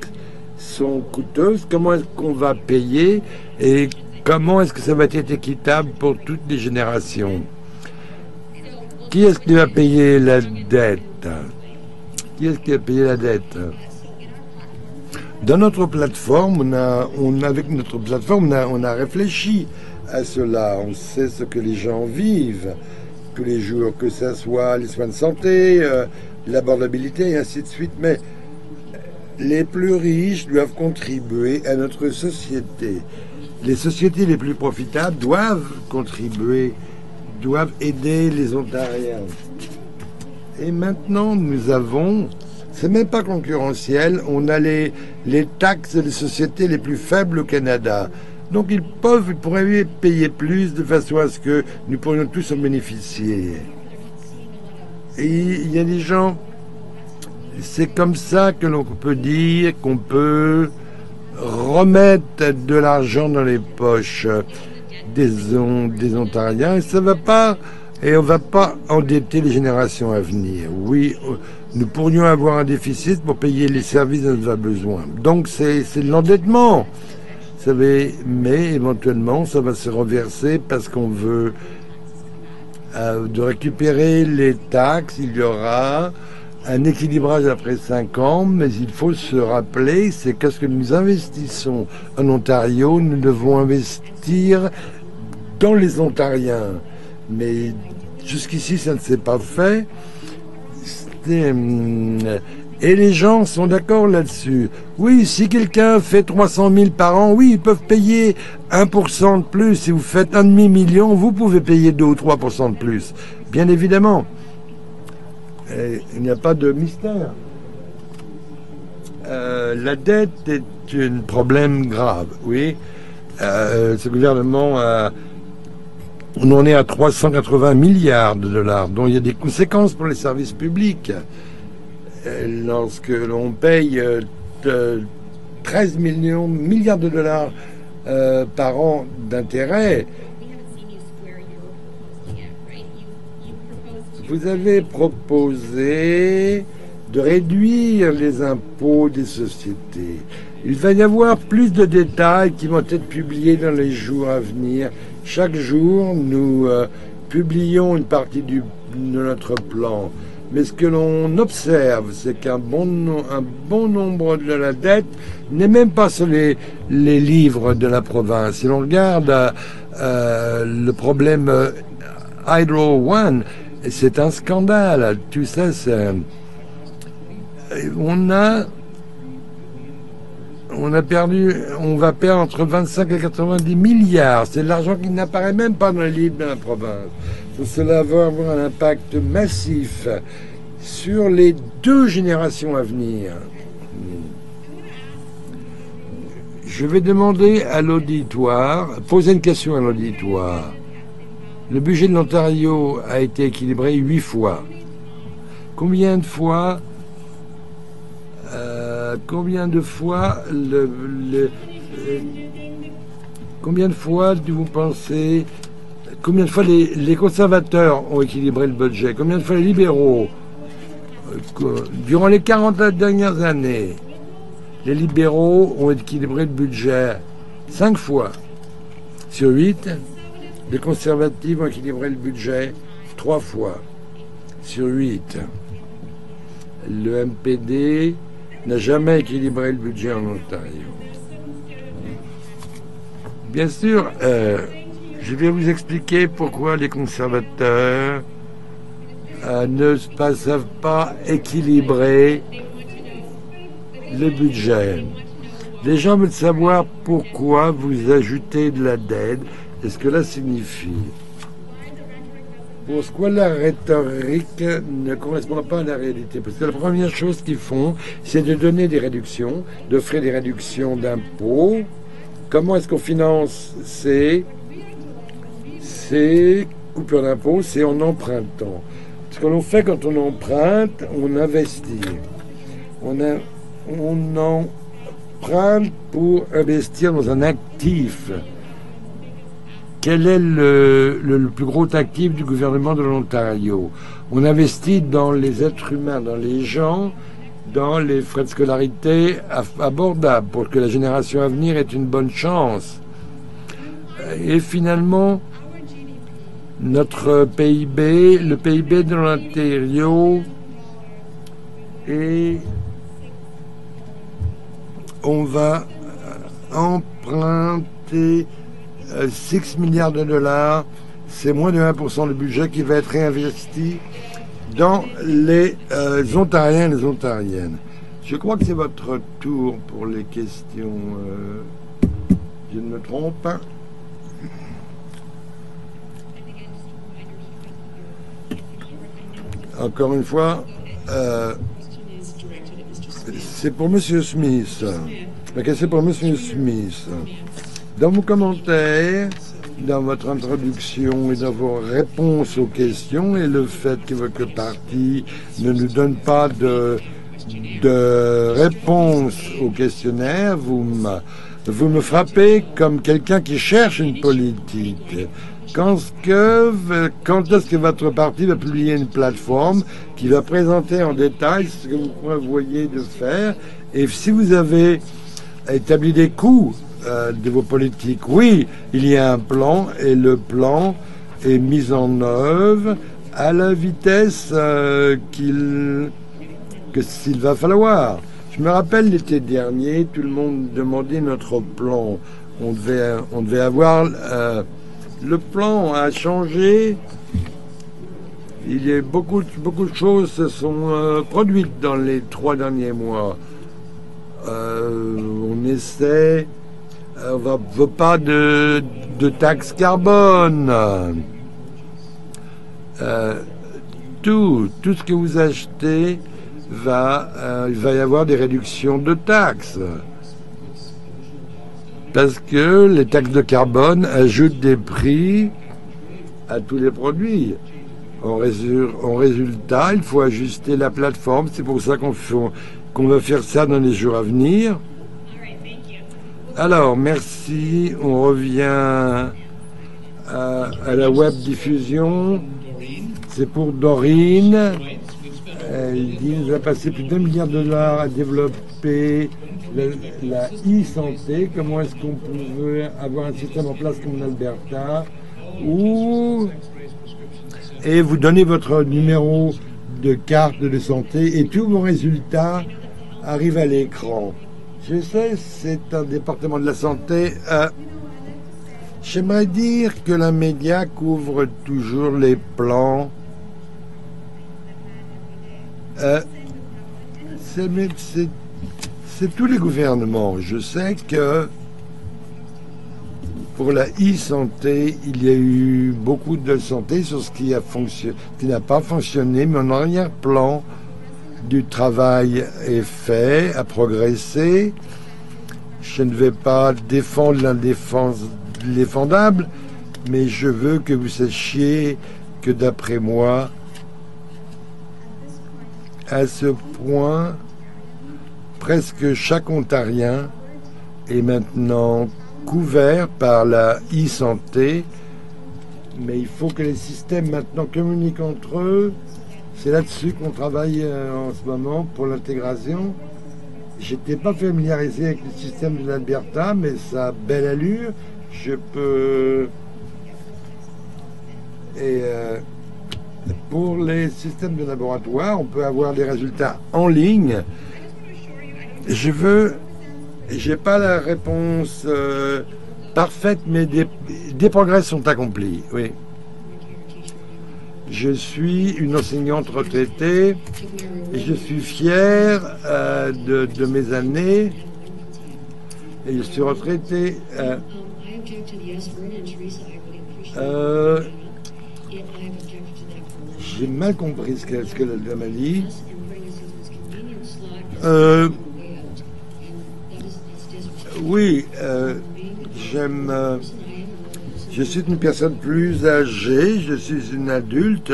sont coûteuses, comment est-ce qu'on va payer et comment est-ce que ça va être équitable pour toutes les générations? Qui est-ce qui va payer la dette? Qui est-ce qui va payer la dette? Dans notre plateforme, avec notre plateforme, on a réfléchi à cela. On sait ce que les gens vivent tous les jours, que ce soit les soins de santé, l'abordabilité et ainsi de suite. Mais les plus riches doivent contribuer à notre société. Les sociétés les plus profitables doivent contribuer, doivent aider les Ontariens. Et maintenant, nous avons, c'est même pas concurrentiel, on a les taxes des sociétés les plus faibles au Canada. Donc ils pourraient payer plus de façon à ce que nous pourrions tous en bénéficier. Et il y a des gens, c'est comme ça que l'on peut dire qu'on peut remettre de l'argent dans les poches des Ontariens, et ça va pas, et on va pas endetter les générations à venir. Oui, nous pourrions avoir un déficit pour payer les services dont on a besoin. Donc c'est de l'endettement, vous savez, mais éventuellement ça va se reverser parce qu'on veut de récupérer les taxes. Il y aura un équilibrage après 5 ans, mais il faut se rappeler, c'est qu'est-ce que nous investissons en Ontario, nous devons investir dans les Ontariens. Mais jusqu'ici, ça ne s'est pas fait. Et les gens sont d'accord là-dessus. Oui, si quelqu'un fait 300 000 par an, oui, ils peuvent payer 1% de plus. Si vous faites 1,5 million, vous pouvez payer 2 ou 3% de plus. Bien évidemment. Il n'y a pas de mystère. La dette est un problème grave, oui. Ce gouvernement on en est à 380 milliards de dollars, dont il y a des conséquences pour les services publics. Lorsque l'on paye 13 milliards de dollars par an d'intérêts, vous avez proposé de réduire les impôts des sociétés. Il va y avoir plus de détails qui vont être publiés dans les jours à venir. Chaque jour, nous publions une partie de notre plan. Mais ce que l'on observe, c'est qu'un bon nombre de la dette n'est même pas sur les livres de la province. Si l'on regarde le problème Hydro One, c'est un scandale. Tu sais, on va perdre entre 25 et 90 milliards. C'est de l'argent qui n'apparaît même pas dans les livres de la province. Donc cela va avoir un impact massif sur les 2 générations à venir. Je vais demander à l'auditoire, poser une question à l'auditoire. Le budget de l'Ontario a été équilibré 8 fois. Combien de fois vous pensez, combien de fois les conservateurs ont équilibré le budget? Combien de fois les libéraux? Durant les 40 dernières années, les libéraux ont équilibré le budget 5 fois sur 8. Les conservatifs ont équilibré le budget 3 fois sur 8. Le MPD n'a jamais équilibré le budget en Ontario. Bien sûr, je vais vous expliquer pourquoi les conservateurs ne savent pas équilibrer le budget. Les gens veulent savoir pourquoi vous ajoutez de la dette et ce que cela signifie. Pourquoi la rhétorique ne correspond pas à la réalité? Parce que la première chose qu'ils font, c'est de donner des réductions, d'offrir des réductions d'impôts. Comment est-ce qu'on finance? C'est coupure d'impôts, c'est en empruntant. Ce que l'on fait quand on emprunte, on investit. On emprunte pour investir dans un actif. Quel est le plus gros actif du gouvernement de l'Ontario? On investit dans les êtres humains, dans les gens, dans les frais de scolarité abordables pour que la génération à venir ait une bonne chance. Et finalement, notre PIB, le PIB de l'Ontario, et on va emprunter 6 milliards de dollars, c'est moins de 1% du budget qui va être réinvesti dans les Ontariens et les Ontariennes. Je crois que c'est votre tour pour les questions. Je ne me trompe pas. Encore une fois, c'est pour M. Smith. C'est pour M. Smith. Dans vos commentaires, dans votre introduction et dans vos réponses aux questions, et le fait que votre parti ne nous donne pas de réponse au questionnaire, vous me frappez comme quelqu'un qui cherche une politique. Quand est-ce que votre parti va publier une plateforme qui va présenter en détail ce que vous prévoyez de faire? Et si vous avez établi des coûts de vos politiques, oui, il y a un plan et le plan est mis en œuvre à la vitesse s'il va falloir. Je me rappelle l'été dernier, tout le monde demandait notre plan. On devait avoir... le plan a changé. Il y a beaucoup de choses se sont produites dans les 3 derniers mois. On essaie... on ne veut pas de taxe carbone. Tout ce que vous achetez, il va y avoir des réductions de taxes. Parce que les taxes de carbone ajoutent des prix à tous les produits. En résultat, il faut ajuster la plateforme. C'est pour ça qu'on va faire ça dans les jours à venir. Alors, merci. On revient à la web diffusion. C'est pour Dorine. Elle dit nous a passé plus d'1 milliard de dollars à développer la e-santé. Comment est-ce qu'on pouvait avoir un système en place comme l'Alberta et vous donnez votre numéro de carte de santé et tous vos résultats arrivent à l'écran. Je sais, c'est un département de la santé. J'aimerais dire que la média couvre toujours les plans. C'est tous les gouvernements. Je sais que pour la e-santé, il y a eu beaucoup de santé sur ce qui n'a pas fonctionné, mais en arrière-plan, du travail est fait, a progressé. Je ne vais pas défendre l'indéfendable, mais je veux que vous sachiez que d'après moi, à ce point, presque chaque Ontarien est maintenant couvert par la e-santé, mais il faut que les systèmes maintenant communiquent entre eux. C'est là-dessus qu'on travaille en ce moment pour l'intégration. J'étais pas familiarisé avec le système de l'Alberta, mais ça a belle allure. Je peux... Et pour les systèmes de laboratoire, on peut avoir des résultats en ligne. J'ai pas la réponse parfaite, mais des progrès sont accomplis, oui. Je suis une enseignante retraitée et je suis fier de mes années. Et je suis retraité. J'ai mal compris ce que la dame a dit. Oui, Je suis une personne plus âgée, je suis une adulte.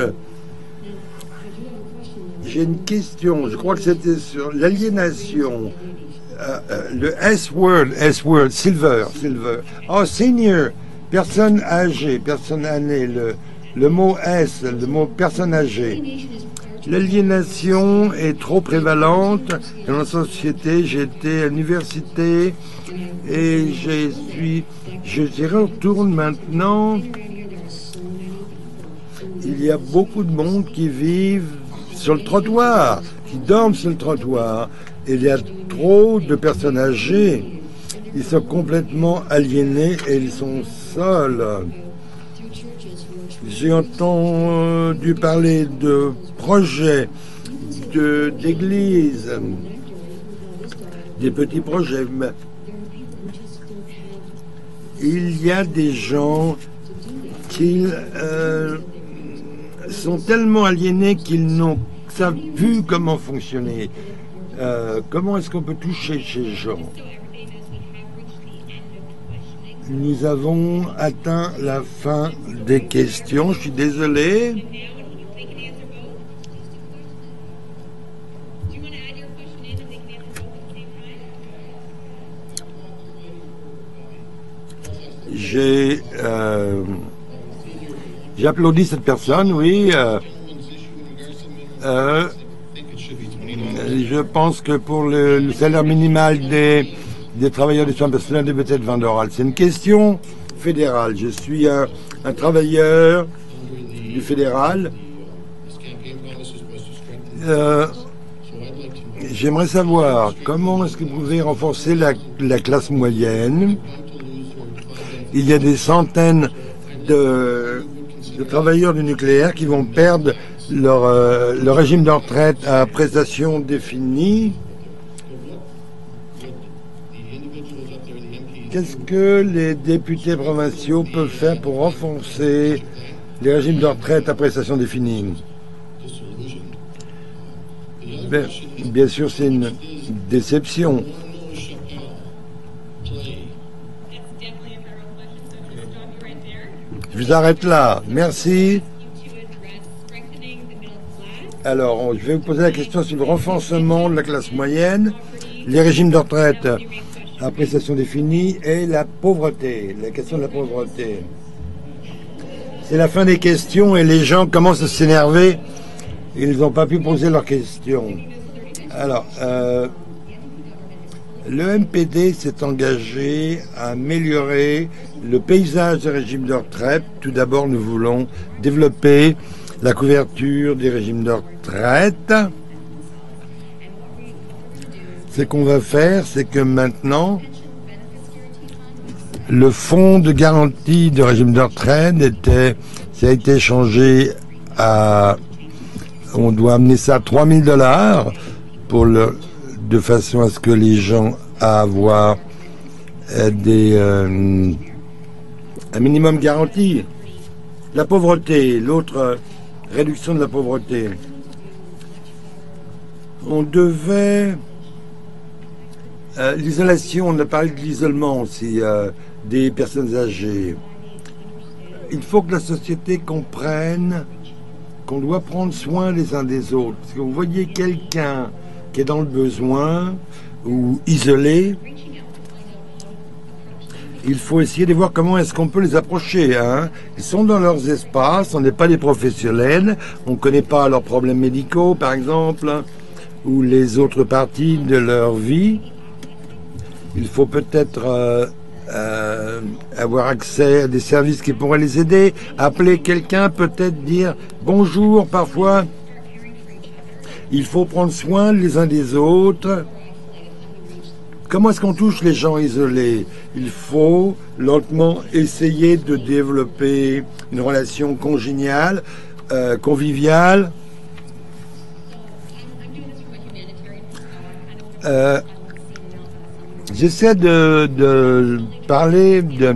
J'ai une question, je crois que c'était sur l'aliénation. Le S-word, silver. Oh, senior, personne âgée, personne année, le mot S, le mot personne âgée. L'aliénation est trop prévalente dans la société. J'étais à l'université et je retourne maintenant. Il y a beaucoup de monde qui vivent sur le trottoir, qui dorment sur le trottoir. Il y a trop de personnes âgées. Ils sont complètement aliénés et ils sont seuls. J'ai entendu parler de projets d'églises, des petits projets. Il y a des gens qui sont tellement aliénés qu'ils n'ont savent plus comment fonctionner. Comment est-ce qu'on peut toucher ces gens? Nous avons atteint la fin des questions. Je suis désolé. J'applaudis cette personne, oui. Je pense que pour le salaire minimal des travailleurs des soins personnels devait être 20 $. C'est une question fédérale. Je suis un travailleur du fédéral. J'aimerais savoir comment est-ce que vous pouvez renforcer la classe moyenne. Il y a des centaines de travailleurs du nucléaire qui vont perdre leur régime de retraite à prestations définies. Qu'est-ce que les députés provinciaux peuvent faire pour renforcer les régimes de retraite à prestations définies? Bien sûr, c'est une déception. Je vous arrête là. Merci. Alors, je vais vous poser la question sur le renforcement de la classe moyenne, les régimes de retraite à prestations définies et la pauvreté, la question de la pauvreté. C'est la fin des questions et les gens commencent à s'énerver. Ils n'ont pas pu poser leurs questions. Alors, le MPD s'est engagé à améliorer le paysage des régimes de retraite. Tout d'abord, nous voulons développer la couverture des régimes de retraite. Ce qu'on va faire, c'est que maintenant, le fonds de garantie de régime de retraite ça a été changé à... On doit amener ça à 3 000 $ de façon à ce que les gens à avoir un minimum garanti. La pauvreté, l'autre réduction de la pauvreté. On devait... l'isolation, on a parlé de l'isolement aussi des personnes âgées. Il faut que la société comprenne qu'on doit prendre soin les uns des autres. Parce que vous voyez quelqu'un qui est dans le besoin ou isolé, il faut essayer de voir comment est-ce qu'on peut les approcher. Hein. Ils sont dans leurs espaces, on n'est pas des professionnels, on ne connaît pas leurs problèmes médicaux, par exemple, ou les autres parties de leur vie. Il faut peut-être avoir accès à des services qui pourraient les aider, appeler quelqu'un, peut-être dire bonjour parfois. Il faut prendre soin les uns des autres. Comment est-ce qu'on touche les gens isolés? Il faut lentement essayer de développer une relation congéniale, conviviale. J'essaie de parler de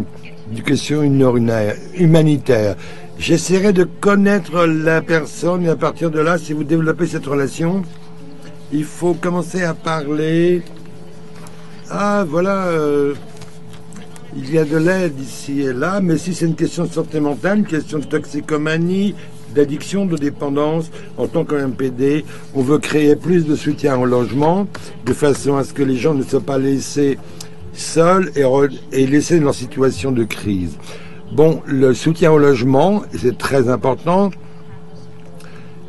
questions humanitaires. J'essaierai de connaître la personne et à partir de là, si vous développez cette relation, il faut commencer à parler. Ah, voilà, Il y a de l'aide ici et là, mais si c'est une question de santé mentale, une question de toxicomanie, d'addiction, de dépendance, en tant qu'MPD, on veut créer plus de soutien au logement, de façon à ce que les gens ne soient pas laissés seuls et laissés dans leur situation de crise. Bon, le soutien au logement, c'est très important.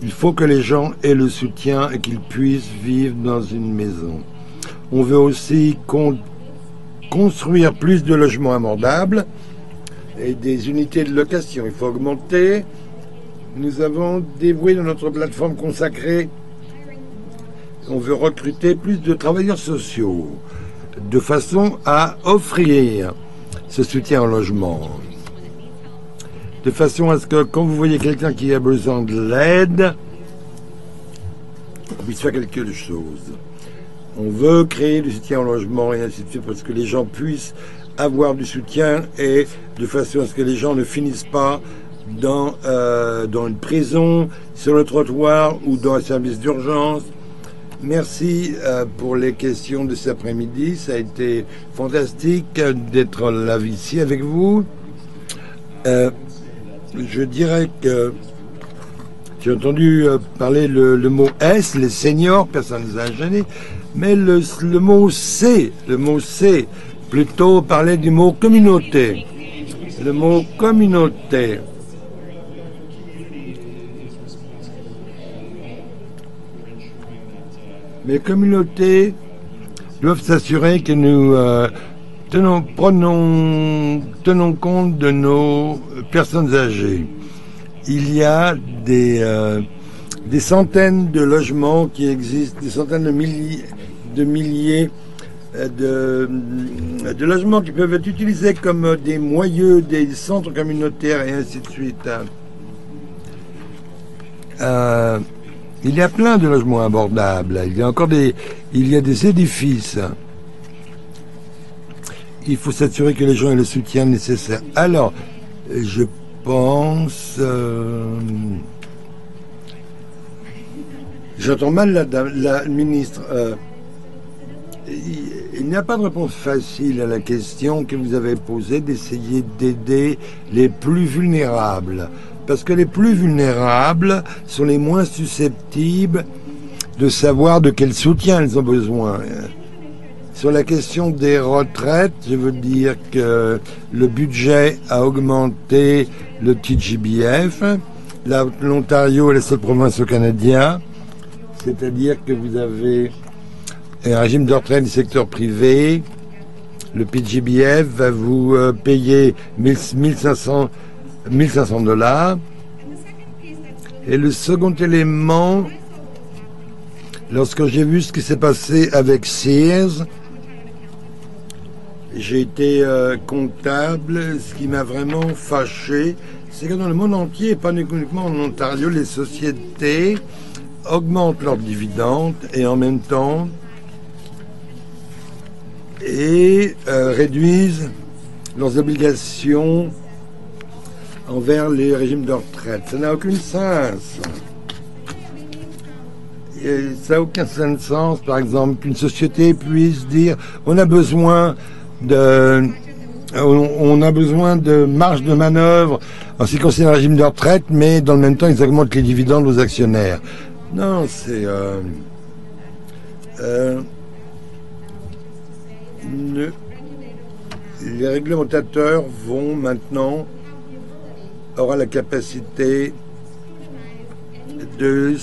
Il faut que les gens aient le soutien et qu'ils puissent vivre dans une maison. On veut aussi construire plus de logements abordables et des unités de location. Il faut augmenter. Nous avons dévoué dans notre plateforme consacrée, on veut recruter plus de travailleurs sociaux de façon à offrir ce soutien au logement. De façon à ce que quand vous voyez quelqu'un qui a besoin de l'aide, on puisse faire quelque chose. On veut créer du soutien au logement et ainsi de suite pour que les gens puissent avoir du soutien et de façon à ce que les gens ne finissent pas dans une prison, sur le trottoir ou dans un service d'urgence. Merci pour les questions de cet après-midi. Ça a été fantastique d'être là ici avec vous. Je dirais que j'ai entendu parler le mot S, les seniors, personnes âgées, mais le mot C, plutôt parler du mot communauté. Le mot communauté. Les communautés doivent s'assurer que nous tenons compte de nos personnes âgées. Il y a des centaines de logements qui existent, des centaines de milliers de logements qui peuvent être utilisés comme des moyeux, des centres communautaires et ainsi de suite. Il y a plein de logements abordables. Il y a des édifices. Il faut s'assurer que les gens aient le soutien nécessaire. Alors, je pense... J'entends mal la ministre. Il n'y a pas de réponse facile à la question que vous avez posée d'essayer d'aider les plus vulnérables. Parce que les plus vulnérables sont les moins susceptibles de savoir de quel soutien ils ont besoin. Sur la question des retraites, je veux dire que le budget a augmenté le TGBF. L'Ontario est la seule province au Canada. C'est-à-dire que vous avez un régime de retraite du secteur privé. Le PGBF va vous payer 1500 $. Et le second élément, lorsque j'ai vu ce qui s'est passé avec Sears, j'ai été comptable. Ce qui m'a vraiment fâché, c'est que dans le monde entier, pas uniquement en Ontario, les sociétés augmentent leurs dividendes et en même temps réduisent leurs obligations envers les régimes de retraite. Ça n'a aucun sens. Ça n'a aucun sens, par exemple, qu'une société puisse dire on a besoin de marge de manœuvre en ce qui concerne le régime de retraite, mais dans le même temps, ils augmentent les dividendes aux actionnaires. Non, c'est... les réglementateurs vont maintenant aura la capacité de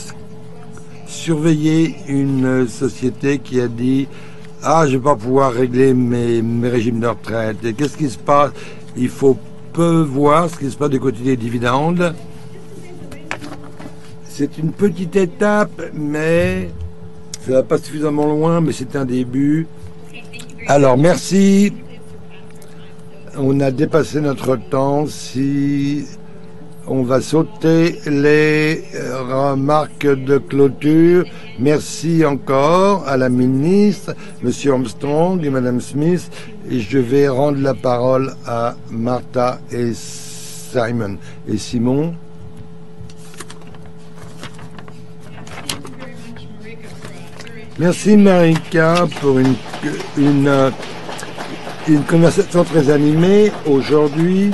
surveiller une société qui a dit « Ah, je ne vais pas pouvoir régler mes régimes de retraite. » Et qu'est-ce qui se passe? Il faut peu voir ce qui se passe du côté des dividendes. C'est une petite étape, mais ça ne va pas suffisamment loin, mais c'est un début. Alors, merci. On a dépassé notre temps. Si on va sauter les remarques de clôture. Merci encore à la ministre, M. Armstrong et Mme Smith. Et je vais rendre la parole à Martha et Simon. Et Simon. Merci Marika pour une conversation très animée aujourd'hui.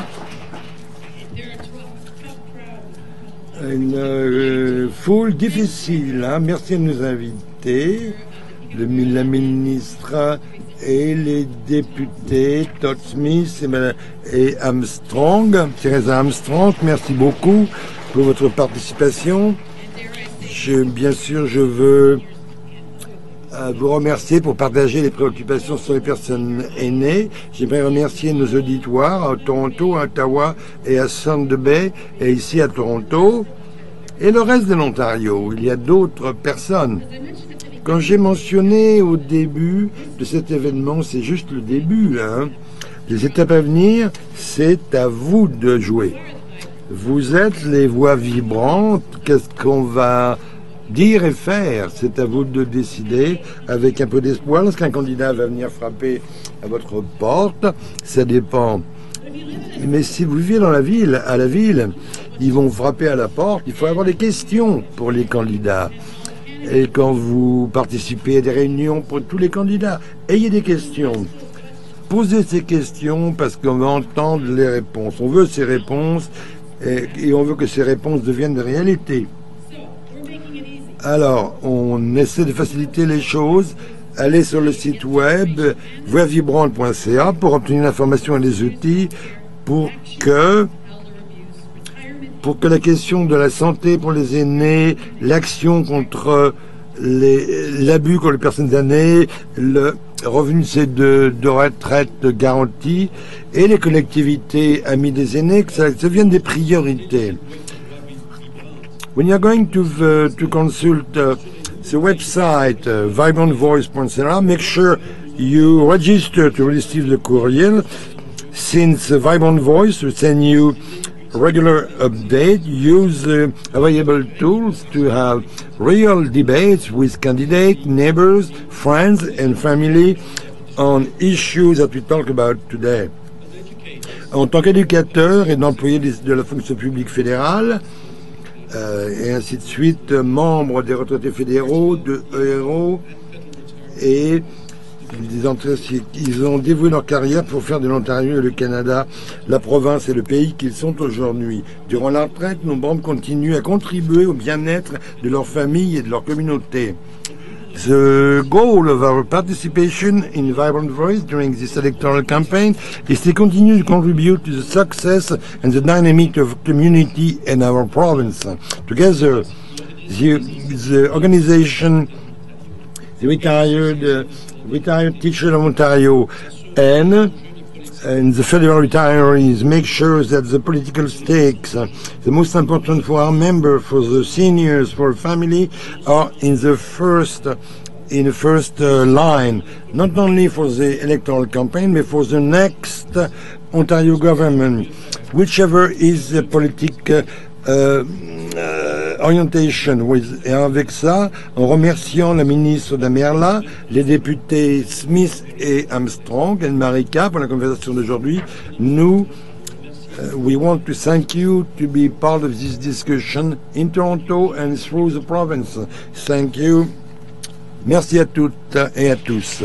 Une foule difficile, hein. Merci à nos invités, la ministre et les députés Todd Smith et Armstrong, Theresa Armstrong. Merci beaucoup pour votre participation. Bien sûr, je veux vous remercier pour partager les préoccupations sur les personnes aînées. J'aimerais remercier nos auditoires à Toronto, à Ottawa et à Thunder Bay et ici à Toronto et le reste de l'Ontario. Il y a d'autres personnes. Quand j'ai mentionné au début de cet événement, c'est juste le début, hein. Les étapes à venir, c'est à vous de jouer. Vous êtes les voix vibrantes. Qu'est-ce qu'on va dire et faire? C'est à vous de décider avec un peu d'espoir. Lorsqu'un candidat va venir frapper à votre porte, ça dépend. Mais si vous vivez dans la ville, à la ville, ils vont frapper à la porte. Il faut avoir des questions pour les candidats. Et quand vous participez à des réunions pour tous les candidats, ayez des questions. Posez ces questions parce qu'on va entendre les réponses. On veut ces réponses et on veut que ces réponses deviennent de réalité. Alors, on essaie de faciliter les choses. Allez sur le site web voixvibrante.ca pour obtenir l'information et les outils pour que la question de la santé pour les aînés, l'action contre l'abus contre les personnes aînées, le revenu de retraite garantie et les collectivités amies des aînés, que ça devienne des priorités. When you're going to consult the website vibrantvoice.ca, make sure you register to receive the courier, since Vibrant Voice will send you regular update. Use available tools to have real debates with candidates, neighbors, friends and family on issues that we talk about today. En tant qu'éducateur et d'employé de la fonction publique fédérale, et ainsi de suite, membres des retraités fédéraux, de ERO, et ils ont dévoué leur carrière pour faire de l'Ontario et le Canada la province et le pays qu'ils sont aujourd'hui. Durant la retraite, nos membres continuent à contribuer au bien-être de leur famille et de leur communauté. The goal of our participation in Vibrant Voice during this electoral campaign is to continue to contribute to the success and the dynamic of community in our province. Together, the organization, the Retired Teachers of Ontario and the federal retirees make sure that the political stakes, the most important for our members, for the seniors, for family, are in the first line, not only for the electoral campaign, but for the next Ontario government, whichever is the political orientation. Et avec ça, en remerciant la ministre Damerla, les députés Smith et Armstrong et Marika pour la conversation d'aujourd'hui, we want to thank you to be part of this discussion in Toronto and through the province. Thank you. Merci à toutes et à tous.